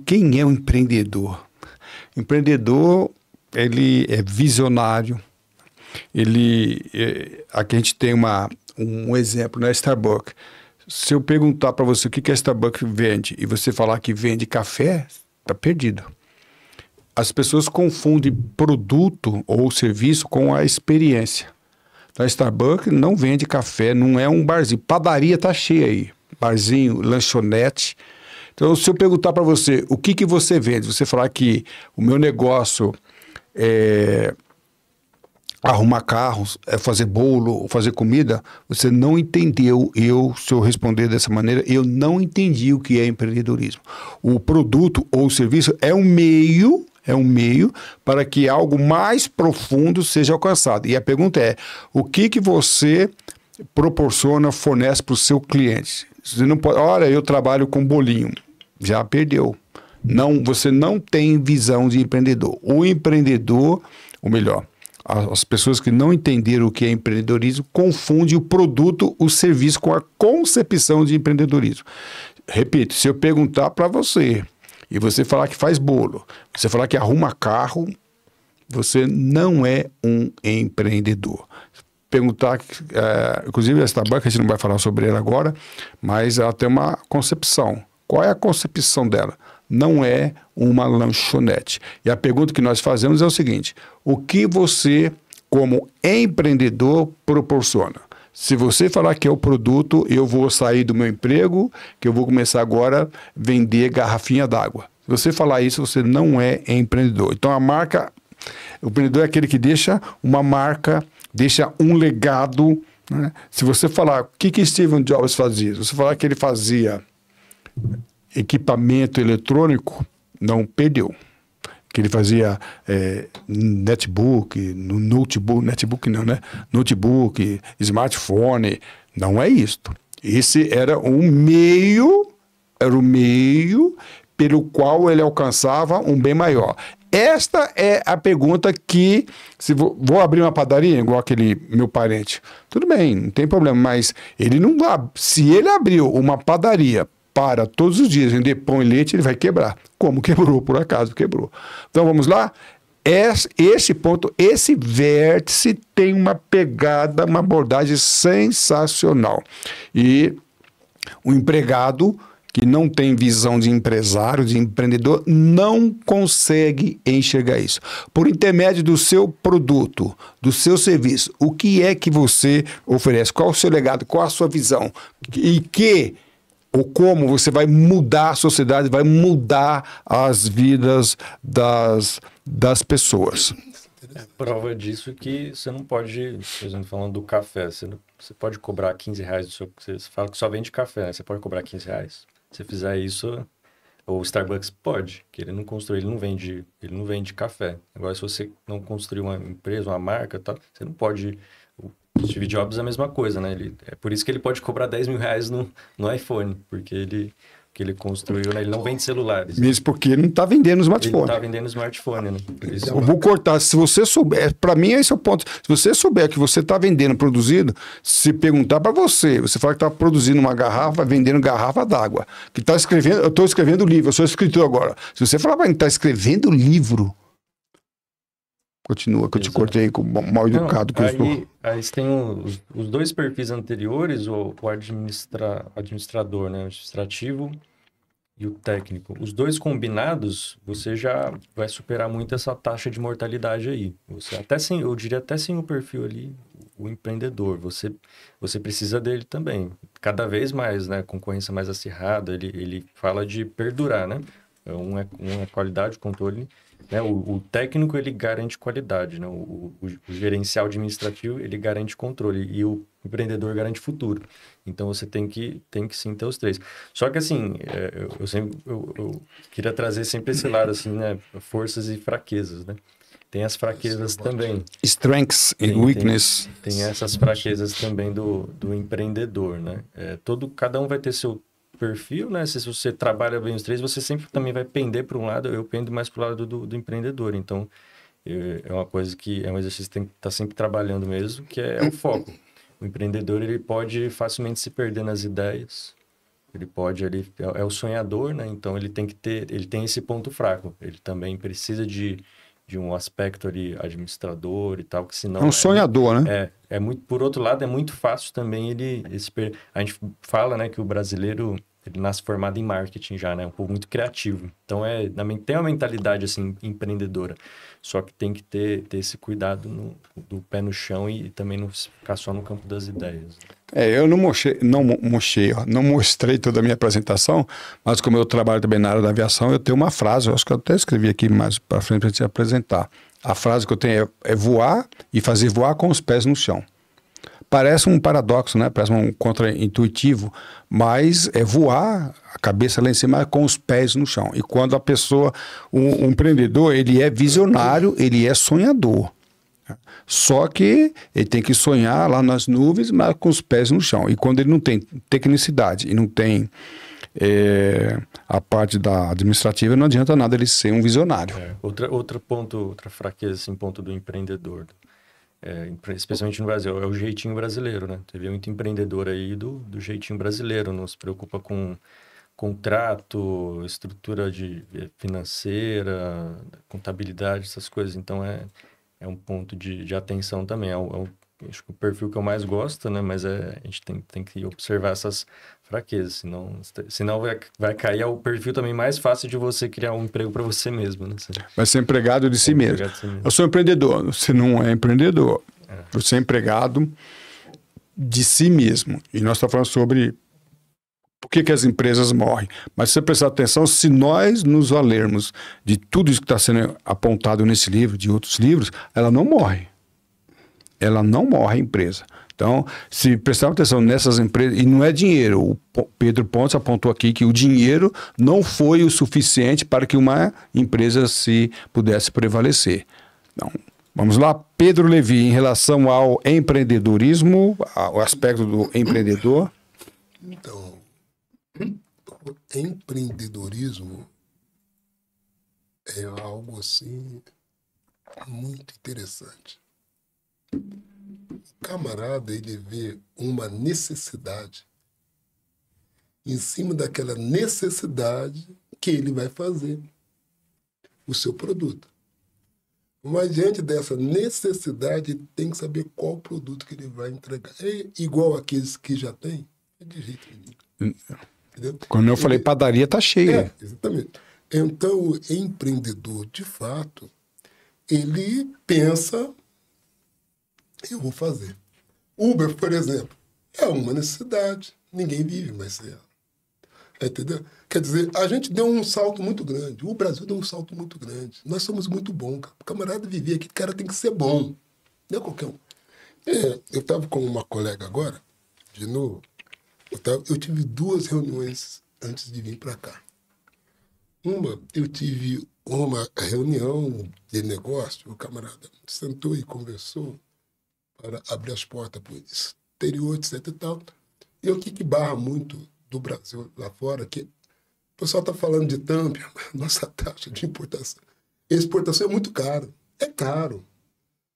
Quem é um empreendedor? Empreendedor, ele é visionário. Aqui a gente tem um exemplo, né? Starbucks. Se eu perguntar para você o que a Starbucks vende e você falar que vende café, tá perdido. As pessoas confundem produto ou serviço com a experiência. A Starbucks não vende café, não é um barzinho. Padaria tá cheia aí. Barzinho, lanchonete. Então, se eu perguntar para você o que você vende, você falar que o meu negócio é arrumar carros, é fazer bolo, fazer comida, você não entendeu. Se eu responder dessa maneira, eu não entendi o que é empreendedorismo. O produto ou serviço é um meio para que algo mais profundo seja alcançado. E a pergunta é, o que você proporciona, fornece para o seu cliente? Você não pode, olha, eu trabalho com bolinho. Já perdeu. Não, você não tem visão de empreendedor. O empreendedor, ou melhor, as pessoas que não entenderam o que é empreendedorismo confundem o produto, o serviço com a concepção de empreendedorismo. Repito, se eu perguntar para você e você falar que faz bolo, você falar que arruma carro, você não é um empreendedor. Perguntar, inclusive a Starbucks, a gente não vai falar sobre ela agora, mas ela tem uma concepção. Qual é a concepção dela? Não é uma lanchonete. E a pergunta que nós fazemos é o seguinte: o que você, como empreendedor, proporciona? Se você falar que é o produto, eu vou sair do meu emprego, que eu vou começar agora a vender garrafinha d'água. Se você falar isso, você não é empreendedor. Então o empreendedor é aquele que deixa uma marca, deixa um legado, né? Se você falar o que Steve Jobs fazia, se você falar que ele fazia equipamento eletrônico, não perdeu. Que ele fazia notebook, smartphone, não é isto. Esse era o meio pelo qual ele alcançava um bem maior. Esta é a pergunta que, se vou abrir uma padaria, igual aquele meu parente, tudo bem, não tem problema, mas ele não dá. Se ele abriu uma padaria para todos os dias vender pão e leite, ele vai quebrar. Como quebrou, por acaso quebrou. Então vamos lá? Esse ponto, esse vértice tem uma pegada, uma abordagem sensacional. E o empregado que não tem visão de empresário, de empreendedor, não consegue enxergar isso. Por intermédio do seu produto, do seu serviço, o que é que você oferece? Qual o seu legado? Qual a sua visão? Ou como você vai mudar a sociedade, vai mudar as vidas das pessoas. É prova disso que você não pode, por exemplo, falando do café, você pode cobrar R$15 do seu... Você fala que só vende café, né? Você pode cobrar R$15. Se você fizer isso, o Starbucks pode, que ele não construiu, ele não vende café. Agora, se você não construir uma empresa, uma marca, tá, você não pode... O Steve Jobs é a mesma coisa, né? É por isso que ele pode cobrar R$10.000 no iPhone, porque ele construiu, né? Ele não vende celulares. Mesmo porque ele não está vendendo smartphone. Ele não está vendendo smartphone, né? Isso... Eu vou cortar. Se você souber, para mim esse é o ponto. Se você souber que você está vendendo, produzindo, se perguntar para você fala que está produzindo uma garrafa, vendendo garrafa d'água, que está escrevendo, eu estou escrevendo livro, eu sou escritor agora. Se você falar para mim que está escrevendo livro, continua, que eu te cortei com mal educado. Aí você tem os dois perfis anteriores, o administrador, né? O administrativo e o técnico, os dois combinados, você já vai superar muito essa taxa de mortalidade aí. Você até sem, eu diria até sem o perfil ali, o empreendedor, você precisa dele também. Cada vez mais, né? Concorrência mais acirrada, ele fala de perdurar, né? Um é qualidade, controle, né? O técnico, ele garante qualidade, né? O gerencial administrativo, ele garante controle e o empreendedor garante futuro. Então, você tem que sim ter os três. Só que, assim, eu queria trazer sempre esse lado, assim, né? Forças e fraquezas, né? Tem as fraquezas também. Strengths and weakness. Tem essas fraquezas também do empreendedor, né? Cada um vai ter seu perfil, né? Se você trabalha bem os três, você sempre também vai pender para um lado. Eu pendo mais para o lado do empreendedor. Então, é uma coisa que é um exercício que tem que estar sempre trabalhando mesmo, que é o foco. O empreendedor, ele pode facilmente se perder nas ideias. Ele pode, ele é o sonhador, né? Então, ele tem esse ponto fraco. Ele também precisa de um aspecto ali administrador e tal, que senão... É um sonhador, né? Por outro lado, é muito fácil também a gente fala, né, que o brasileiro, ele nasce formado em marketing já, né? Um povo muito criativo. Então, tem uma mentalidade, assim, empreendedora. Só que tem que ter esse cuidado do pé no chão e também não ficar só no campo das ideias. Eu não mostrei toda a minha apresentação, mas como eu trabalho também na área da aviação, eu tenho uma frase, eu acho que eu até escrevi aqui mais para frente para te apresentar. A frase que eu tenho é voar e fazer voar com os pés no chão. Parece um paradoxo, né? Parece um contra-intuitivo, mas é voar a cabeça lá em cima com os pés no chão. E quando a pessoa, um empreendedor, ele é visionário, ele é sonhador. Só que ele tem que sonhar lá nas nuvens, mas com os pés no chão. E quando ele não tem tecnicidade e não tem a parte da administrativa, não adianta nada ele ser um visionário. Outra fraqueza, assim, ponto do empreendedor, especialmente no Brasil, é o jeitinho brasileiro, né? Teve muito empreendedor aí do jeitinho brasileiro, não se preocupa com contrato, estrutura financeira, contabilidade, essas coisas. Então, é um ponto de atenção também. Acho que o perfil que eu mais gosto, né? Mas a gente tem que observar essas fraquezas, senão vai cair o perfil também mais fácil de você criar um emprego para você mesmo, né? Vai ser empregado de si mesmo. Eu sou empreendedor, você não é empreendedor. Você é empregado de si mesmo. E nós estamos falando sobre por que as empresas morrem. Mas se você prestar atenção, se nós nos valermos de tudo isso que está sendo apontado nesse livro, de outros livros, ela não morre. Ela não morre, a empresa. Então, se prestar atenção nessas empresas, e não é dinheiro, o Pedro Pontes apontou aqui que o dinheiro não foi o suficiente para que uma empresa se pudesse prevalecer. Então, vamos lá, Pedro Levi, em relação ao empreendedorismo, o aspecto do empreendedor. Então, o empreendedorismo é algo assim muito interessante. O camarada, ele vê uma necessidade, em cima daquela necessidade que ele vai fazer o seu produto. Mas diante dessa necessidade, ele tem que saber qual produto que ele vai entregar. É igual aqueles que já tem? É de jeito nenhum. Entendeu? Quando eu falei padaria, tá cheia. Exatamente. Então, o empreendedor, de fato, ele pensa... eu vou fazer. Uber, por exemplo, é uma necessidade. Ninguém vive mais sem ela. Entendeu? Quer dizer, a gente deu um salto muito grande. O Brasil deu um salto muito grande. Nós somos muito bons. O camarada vivia aqui, o cara tem que ser bom. Não é qualquer um. Eu estava com uma colega agora, de novo. Eu tive 2 reuniões antes de vir para cá. Eu tive uma reunião de negócio, o camarada sentou e conversou para abrir as portas para o exterior, etc e tal. E o que barra muito do Brasil lá fora, que o pessoal está falando de Tâmpia, nossa taxa de importação. Exportação é muito caro. É caro.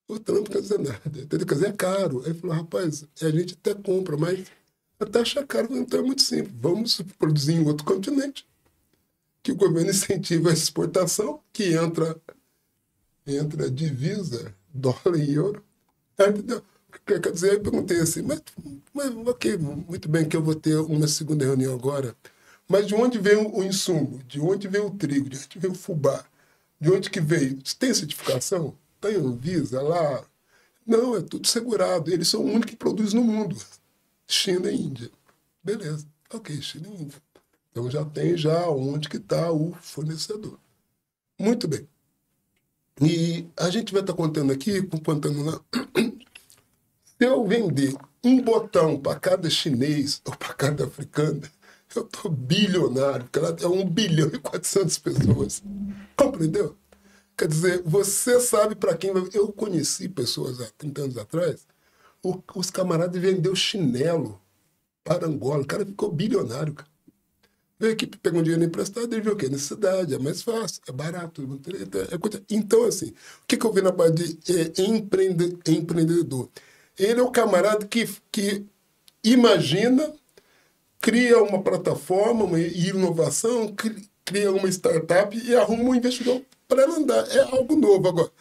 O Trump não quer dizer nada. Quer dizer, é caro. Aí falou, rapaz, a gente até compra, mas a taxa é cara, então é muito simples. Vamos produzir em outro continente, que o governo incentiva a exportação, que entra divisa, dólar e euro. Entendeu? Quer dizer, eu perguntei assim, mas ok, muito bem que eu vou ter uma segunda reunião agora Mas de onde vem o insumo? De onde vem o trigo? De onde vem o fubá? De onde que veio? Tem certificação? Tem Anvisa lá? Não, é tudo segurado. Eles são o único que produz no mundo. China e Índia. Beleza. Ok, China e Índia. Então já tem onde que está o fornecedor. Muito bem. E a gente vai estar contando aqui, contando lá. Se eu vender um botão para cada chinês ou para cada africano, eu estou bilionário, porque lá tem 1 bilhão e 400 pessoas. Compreendeu? Quer dizer, você sabe para quem vai... Eu conheci pessoas há 30 anos atrás, os camaradas venderam chinelo para Angola. O cara ficou bilionário, cara. Veio aqui, pegou um dinheiro emprestado, ele viu o quê? Necessidade, é mais fácil, é barato. Então, assim, o que eu vi na parte de empreendedor? Ele é o camarada que imagina, cria uma plataforma, uma inovação, cria uma startup e arruma um investidor para ela andar. É algo novo. Agora,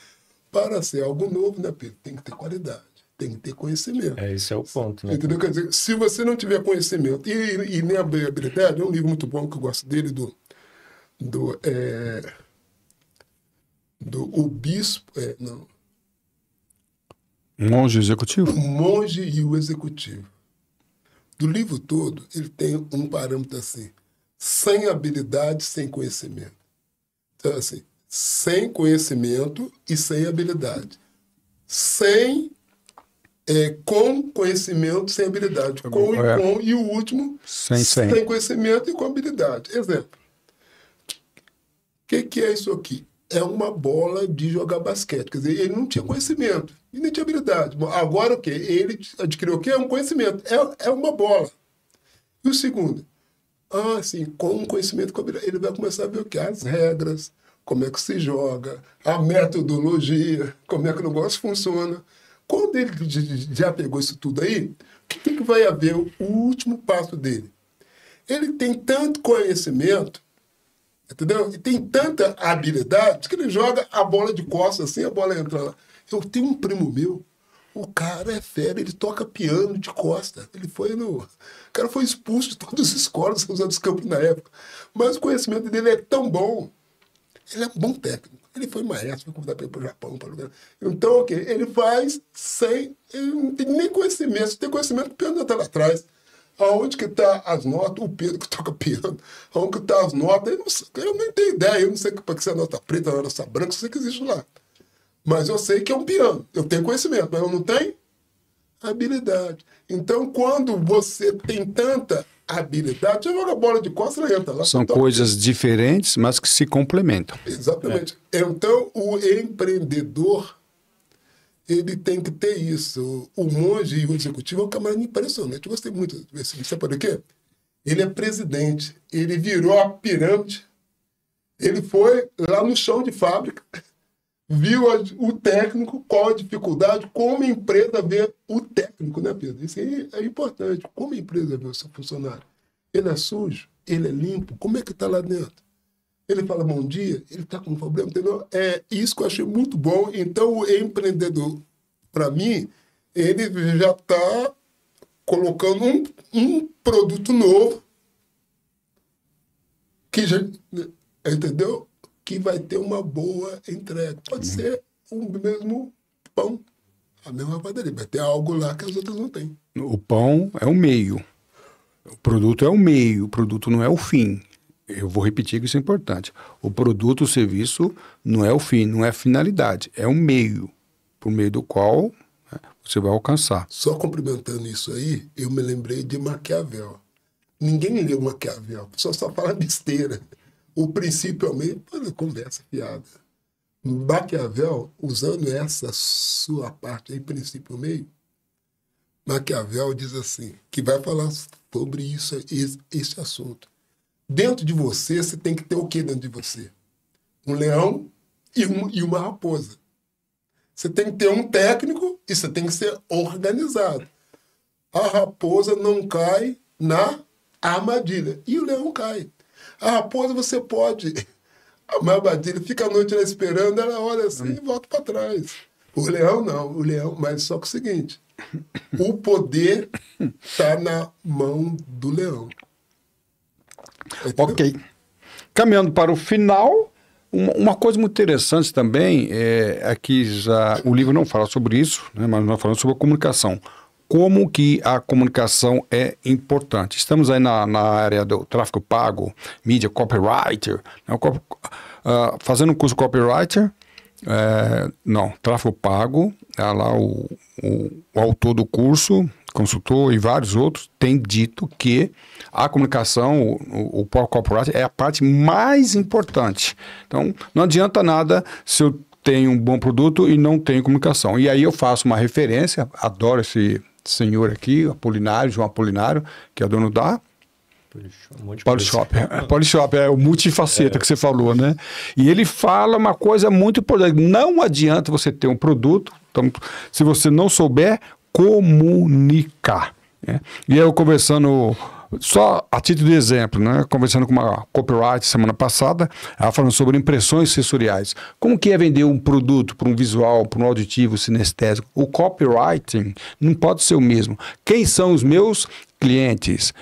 para ser algo novo, né, Pedro? Tem que ter qualidade, tem que ter conhecimento. Esse é o ponto, né? Entendeu? Quer dizer, se você não tiver conhecimento e nem habilidade, é um livro muito bom que eu gosto dele, O Bispo... Monge executivo? O Monge e o Executivo. Do livro todo, ele tem um parâmetro assim: sem habilidade, sem conhecimento. Então, assim, sem conhecimento e sem habilidade. Com conhecimento, sem habilidade. Com e com, e o último, sem conhecimento e com habilidade. Exemplo. O que é isso aqui? É uma bola de jogar basquete. Quer dizer, ele não tinha conhecimento e nem tinha habilidade. Agora o quê? Ele adquiriu o quê? Um conhecimento. É uma bola. E o segundo? Sim, com conhecimento, com habilidade, ele vai começar a ver o quê? As regras, como é que se joga, a metodologia, como é que o negócio funciona. Quando ele já pegou isso tudo aí, o que vai haver? O último passo dele. Ele tem tanto conhecimento, entendeu? E tem tanta habilidade que ele joga a bola de costas assim, a bola entra lá. Eu tenho um primo meu, o cara é fera, ele toca piano de costa. O cara foi expulso de todas as escolas usando os campos na época. Mas o conhecimento dele é tão bom. Ele é um bom técnico. Ele foi maestro, foi convidado para ir para o Japão. Então, ok, ele faz ele não tem nem conhecimento. Se tem conhecimento, o piano está lá atrás. Aonde que está as notas? O Pedro que toca piano. Aonde que está as notas? Eu nem tenho ideia. Eu não sei para que é a nota preta, a nota branca, eu sei que existe lá. Mas eu sei que é um piano. Eu tenho conhecimento, mas eu não tenho habilidade. Então, quando você tem tanta habilidade, você joga a bola de costas e entra lá. São coisas diferentes, mas que se complementam. Exatamente. Então, o empreendedor, ele tem que ter isso. O monge e o executivo é um camarada impressionante. Eu gostei muito desse livro. Sabe por quê? Ele é presidente. Ele virou a pirâmide. Ele foi lá no chão de fábrica, viu o técnico, qual a dificuldade, como a empresa vê o técnico, né, Pedro? Isso aí é importante. Como a empresa vê o seu funcionário? Ele é sujo? Ele é limpo? Como é que está lá dentro? Ele fala bom dia? Ele está com um problema? Entendeu? É isso que eu achei muito bom. Então, o empreendedor, para mim, ele já está colocando um produto novo que já... Entendeu? Que vai ter uma boa entrega. Pode ser o mesmo pão, a mesma padaria. Vai ter algo lá que as outras não têm. O pão é o meio. O produto é o meio. O produto não é o fim. Eu vou repetir que isso é importante. O produto, o serviço, não é o fim, não é a finalidade. É o meio, por meio do qual você vai alcançar. Só complementando isso aí, eu me lembrei de Maquiavel. Ninguém leu Maquiavel. Só fala besteira. O princípio é o meio, conversa fiada. Maquiavel, usando essa sua parte aí, princípio e meio, Maquiavel diz assim, que vai falar sobre isso, esse assunto. Dentro de você, você tem que ter o que dentro de você? Um leão e uma raposa. Você tem que ter um técnico e você tem que ser organizado. A raposa não cai na armadilha e o leão cai. A raposa você pode... A armadilha fica a noite lá esperando, ela olha assim e volta para trás. O leão não, o leão... Mas só que é o seguinte, o poder está na mão do leão. Ok. Caminhando para o final, uma coisa muito interessante também é que o livro não fala sobre isso, né, mas nós falamos sobre a comunicação. Como que a comunicação é importante. Estamos aí na área do tráfego pago, mídia, copywriter, né, fazendo um curso copywriter, tráfego pago, lá o autor do curso, consultor e vários outros, tem dito que a comunicação, o copywriter é a parte mais importante. Então, não adianta nada se eu tenho um bom produto e não tenho comunicação. E aí eu faço uma referência, adoro esse senhor aqui, Apolinário, João Apolinário, que é dono da Polishop. Polishop é o multifaceta que você falou, né? E ele fala uma coisa muito importante. Não adianta você ter um produto, então, se você não souber comunicar. Né? E eu conversando, só a título de exemplo, né? Conversando com uma copyright semana passada, ela falando sobre impressões sensoriais. Como que é vender um produto para um visual, para um auditivo, sinestésico? O copywriting não pode ser o mesmo. Quem são os meus clientes?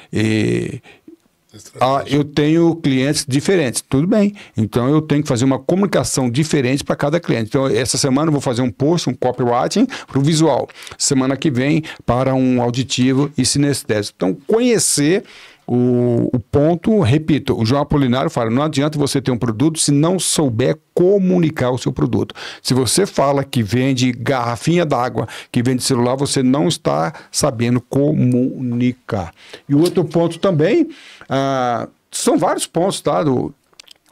Eu tenho clientes diferentes, tudo bem. Então eu tenho que fazer uma comunicação diferente para cada cliente. Então essa semana eu vou fazer um post, um copywriting para o visual. Semana que vem para um auditivo e sinestésico. Então conhecer o ponto, repito, o João Apolinário fala, não adianta você ter um produto se não souber comunicar o seu produto. Se você fala que vende garrafinha d'água, que vende celular, você não está sabendo comunicar. E o outro ponto também, são vários pontos, tá? O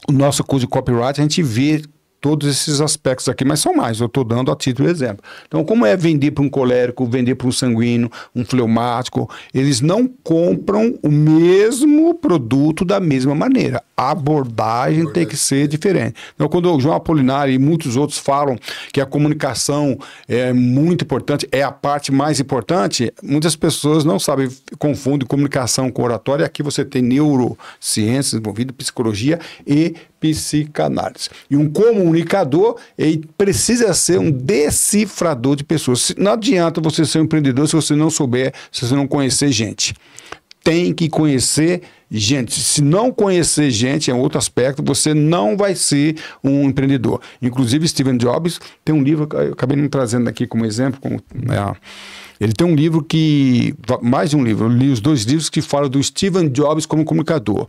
nosso curso de copyright, a gente vê todos esses aspectos aqui, mas são mais, eu estou dando a título de exemplo. Então, como é vender para um colérico, vender para um sanguíneo, um fleumático, eles não compram o mesmo produto da mesma maneira. A abordagem tem que ser diferente. Então, quando o João Apolinário e muitos outros falam que a comunicação é muito importante, é a parte mais importante, muitas pessoas não sabem, confundem comunicação com oratória. Aqui você tem neurociências envolvidas, psicologia e psicanálise. E um comunicador, ele precisa ser um decifrador de pessoas. Não adianta você ser um empreendedor se você não souber, se você não conhecer gente. Tem que conhecer gente. Se não conhecer gente, é outro aspecto, você não vai ser um empreendedor. Inclusive, Steve Jobs tem um livro, eu acabei me trazendo aqui como exemplo, ele tem um livro mais de um livro, eu li os 2 livros que falam do Steve Jobs como comunicador.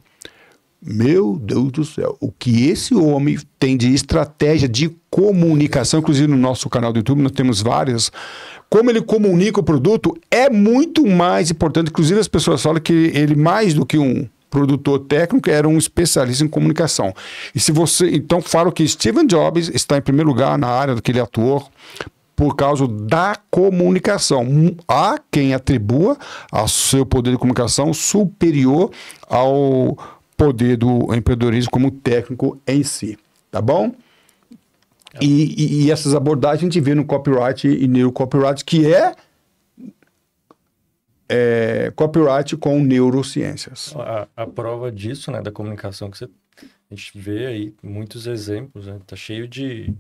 Meu Deus do céu, o que esse homem tem de estratégia de comunicação, inclusive no nosso canal do YouTube nós temos várias, como ele comunica o produto é muito mais importante. Inclusive as pessoas falam que ele, mais do que um produtor técnico, era um especialista em comunicação. E se você, então, falo que Steve Jobs está em primeiro lugar na área que ele atuou, por causa da comunicação. Há quem atribua ao seu poder de comunicação superior ao poder do empreendedorismo como técnico em si, tá bom? E essas abordagens a gente vê no copyright e neurocopyright, que é copyright com neurociências. A prova disso, né, da comunicação, que a gente vê aí muitos exemplos, né? Tá cheio de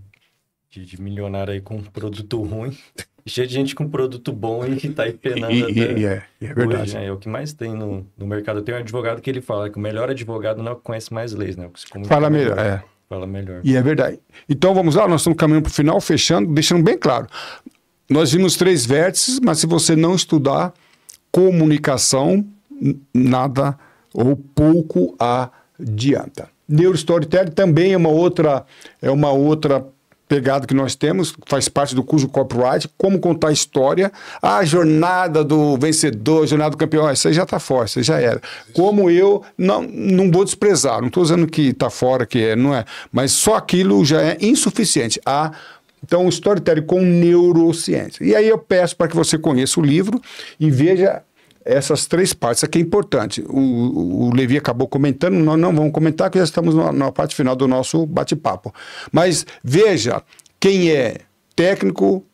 milionário aí com um produto ruim, cheio de gente com produto bom e que tá aí penando é verdade. Hoje, né? É o que mais tem no mercado. Tem um advogado que ele fala que o melhor advogado não é o que conhece mais leis, né? O que se comunica fala melhor, Fala melhor. E é verdade. Então vamos lá, nós estamos caminhando para o final, fechando, deixando bem claro. Nós vimos 3 vértices, mas se você não estudar comunicação, nada ou pouco adianta. Neurostorytelling também é uma outra pegada que nós temos, faz parte do curso Copyright, como contar a história, a jornada do vencedor, a jornada do campeão, isso aí já está fora, isso aí já era. Como eu, não vou desprezar, não estou dizendo que está fora, não é, mas só aquilo já é insuficiente. Então, o storytelling com neurociência. E aí eu peço para que você conheça o livro e veja essas 3 partes. Isso aqui é importante. O Levi acabou comentando, nós não vamos comentar, porque já estamos na parte final do nosso bate-papo. Mas veja quem é técnico,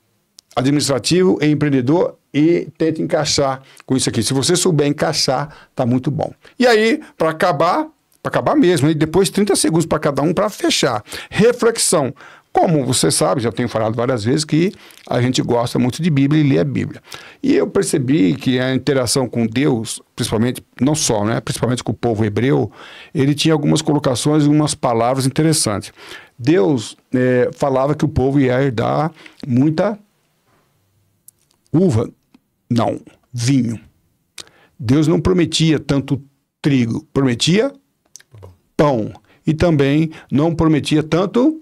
administrativo e empreendedor e tenta encaixar com isso aqui. Se você souber encaixar, tá muito bom. E aí, para acabar mesmo, e depois 30 segundos para cada um para fechar. Reflexão. Como você sabe, já tenho falado várias vezes que a gente gosta muito de Bíblia e lê a Bíblia. E eu percebi que a interação com Deus, principalmente, não só, né, principalmente com o povo hebreu, ele tinha algumas colocações e umas palavras interessantes. Deus falava que o povo ia herdar muita uva, não, vinho. Deus não prometia tanto trigo, prometia pão. E também não prometia tanto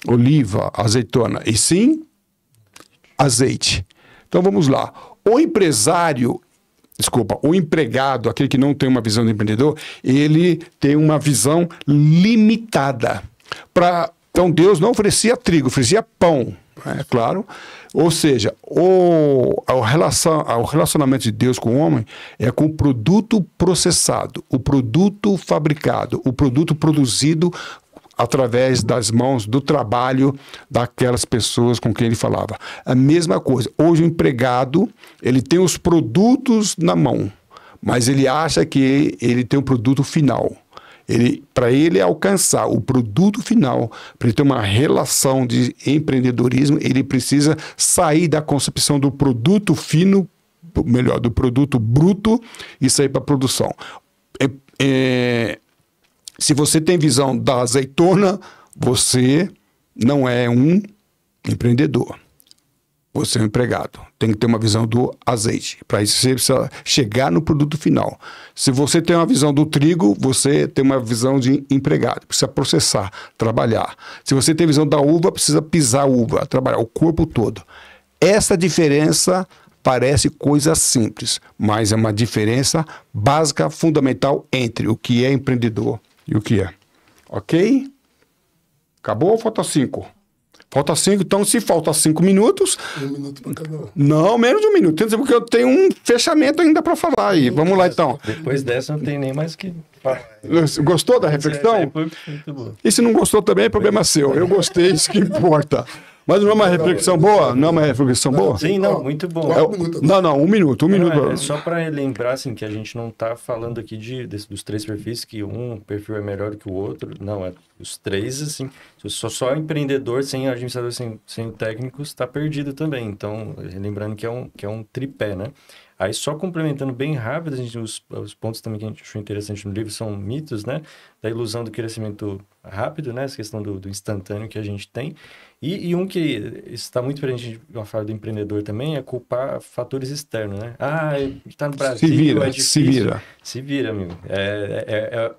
oliva, azeitona, e sim azeite. Então vamos lá. O empregado, aquele que não tem uma visão de empreendedor, ele tem uma visão limitada. Então Deus não oferecia trigo, oferecia pão, é claro. Ou seja, o relacionamento de Deus com o homem é com o produto processado, o produto fabricado, o produto produzido através das mãos, do trabalho daquelas pessoas com quem ele falava. A mesma coisa. Hoje o empregado, ele tem os produtos na mão, mas ele acha que ele tem um produto final. Para ele alcançar o produto final, para ele ter uma relação de empreendedorismo, ele precisa sair da concepção do produto fino, melhor, do produto bruto e sair para a produção. Se você tem visão da azeitona, você não é um empreendedor. Você é um empregado. Tem que ter uma visão do azeite. Para isso, você precisa chegar no produto final. Se você tem uma visão do trigo, você tem uma visão de empregado. Precisa processar, trabalhar. Se você tem visão da uva, precisa pisar a uva, trabalhar o corpo todo. Essa diferença parece coisa simples, mas é uma diferença básica, fundamental entre o que é empreendedor e o que é. Ok? Acabou ou falta 5? Falta 5, então se falta 5 minutos... 1 minuto para cada um. Não, menos de 1 minuto, porque eu tenho um fechamento ainda para falar aí. Vamos lá então. Depois dessa não tem nem mais que falar. Gostou da reflexão? Foi muito bom. E se não gostou também, é problema seu. Eu gostei, isso que importa. Mas não é uma reflexão boa? Não é uma reflexão boa? Sim, não, muito bom. Não, 1 minuto, 1 minuto. É só para lembrar, assim, que a gente não está falando aqui dos 3 perfis, que um perfil é melhor do que o outro. Não, é os 3, assim, só empreendedor sem administrador, sem o técnico, está perdido também. Então, lembrando que é um tripé, né? Aí, só complementando bem rápido, os pontos também que a gente achou interessante no livro são mitos, né? Da ilusão do crescimento rápido, né? Essa questão do instantâneo que a gente tem. E um que está muito presente na fala do empreendedor também é culpar fatores externos, né? Está no Brasil, é difícil. Se vira, amigo.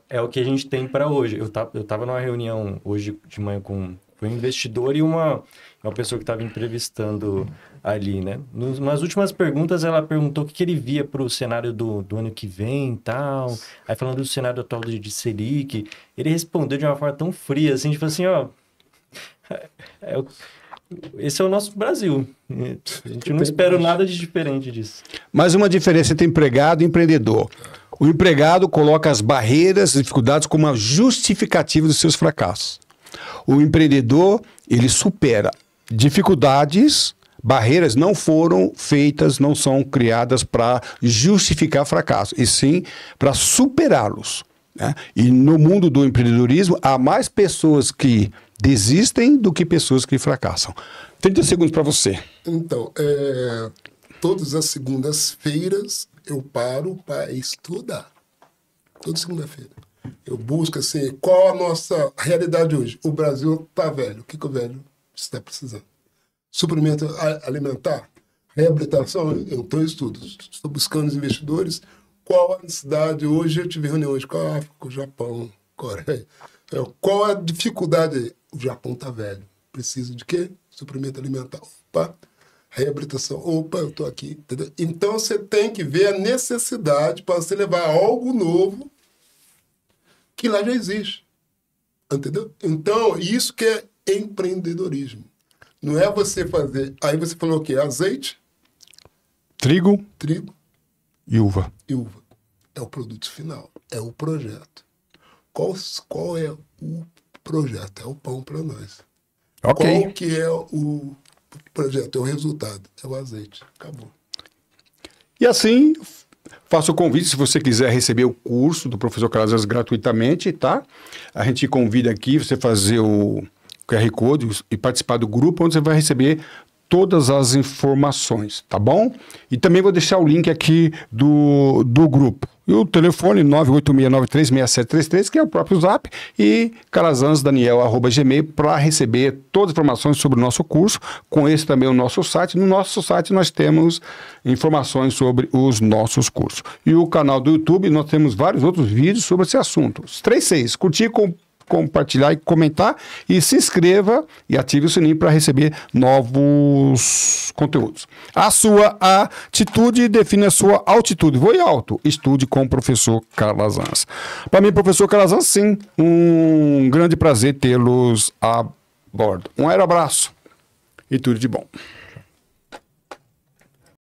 É o que a gente tem para hoje. Eu tava numa reunião hoje de manhã com um investidor e uma pessoa que estava entrevistando ali, né? Nas últimas perguntas, ela perguntou o que ele via para o cenário do ano que vem e tal. Aí, falando do cenário atual de Selic, ele respondeu de uma forma tão fria, assim, tipo assim, ó... esse é o nosso Brasil. A gente não espera nada de diferente disso. Mas uma diferença entre empregado e empreendedor. O empregado coloca as barreiras e dificuldades como uma justificativa dos seus fracassos. O empreendedor, ele supera dificuldades, barreiras não foram feitas, não são criadas para justificar fracasso, e sim para superá-los, né? E no mundo do empreendedorismo, há mais pessoas que desistem do que pessoas que fracassam. 30 segundos para você. Então, todas as segundas-feiras eu paro para estudar. Toda segunda-feira. Eu busco, assim, qual a nossa realidade hoje? O Brasil está velho. O que o velho está precisando? Suprimento alimentar? Reabilitação? Eu estou em estudos. Estou buscando os investidores. Qual a necessidade? Hoje eu tive reuniões com a África, o Japão, Coreia. Qual a dificuldade? O Japão está velho. Precisa de quê? Suprimento alimentar. Opa, reabilitação. Opa, eu estou aqui. Entendeu? Então você tem que ver a necessidade para você levar algo novo que lá já existe. Entendeu? Então, isso que é empreendedorismo. Não é você fazer... Aí você falou o quê? Azeite? Trigo. E uva. É o produto final. É o projeto. Qual é o projeto? É o pão para nós. Ok. Qual que é o projeto? É o resultado. É o azeite. Acabou. E assim... Faço o convite, se você quiser receber o curso do professor Calazans gratuitamente, tá? A gente convida aqui você fazer o QR Code e participar do grupo, onde você vai receber todas as informações, tá bom? E também vou deixar o link aqui do grupo. E o telefone 986936733, que é o próprio Zap, e calazans.daniel@gmail para receber todas as informações sobre o nosso curso. Conheça também o nosso site. No nosso site nós temos informações sobre os nossos cursos. E o canal do YouTube, nós temos vários outros vídeos sobre esse assunto. 36, curtir, compartilhar e comentar, e se inscreva e ative o sininho para receber novos conteúdos. A sua atitude define a sua altitude. Voe alto, estude com o professor Calazans. Para mim, professor Calazans, sim, um grande prazer tê-los a bordo. Um abraço e tudo de bom.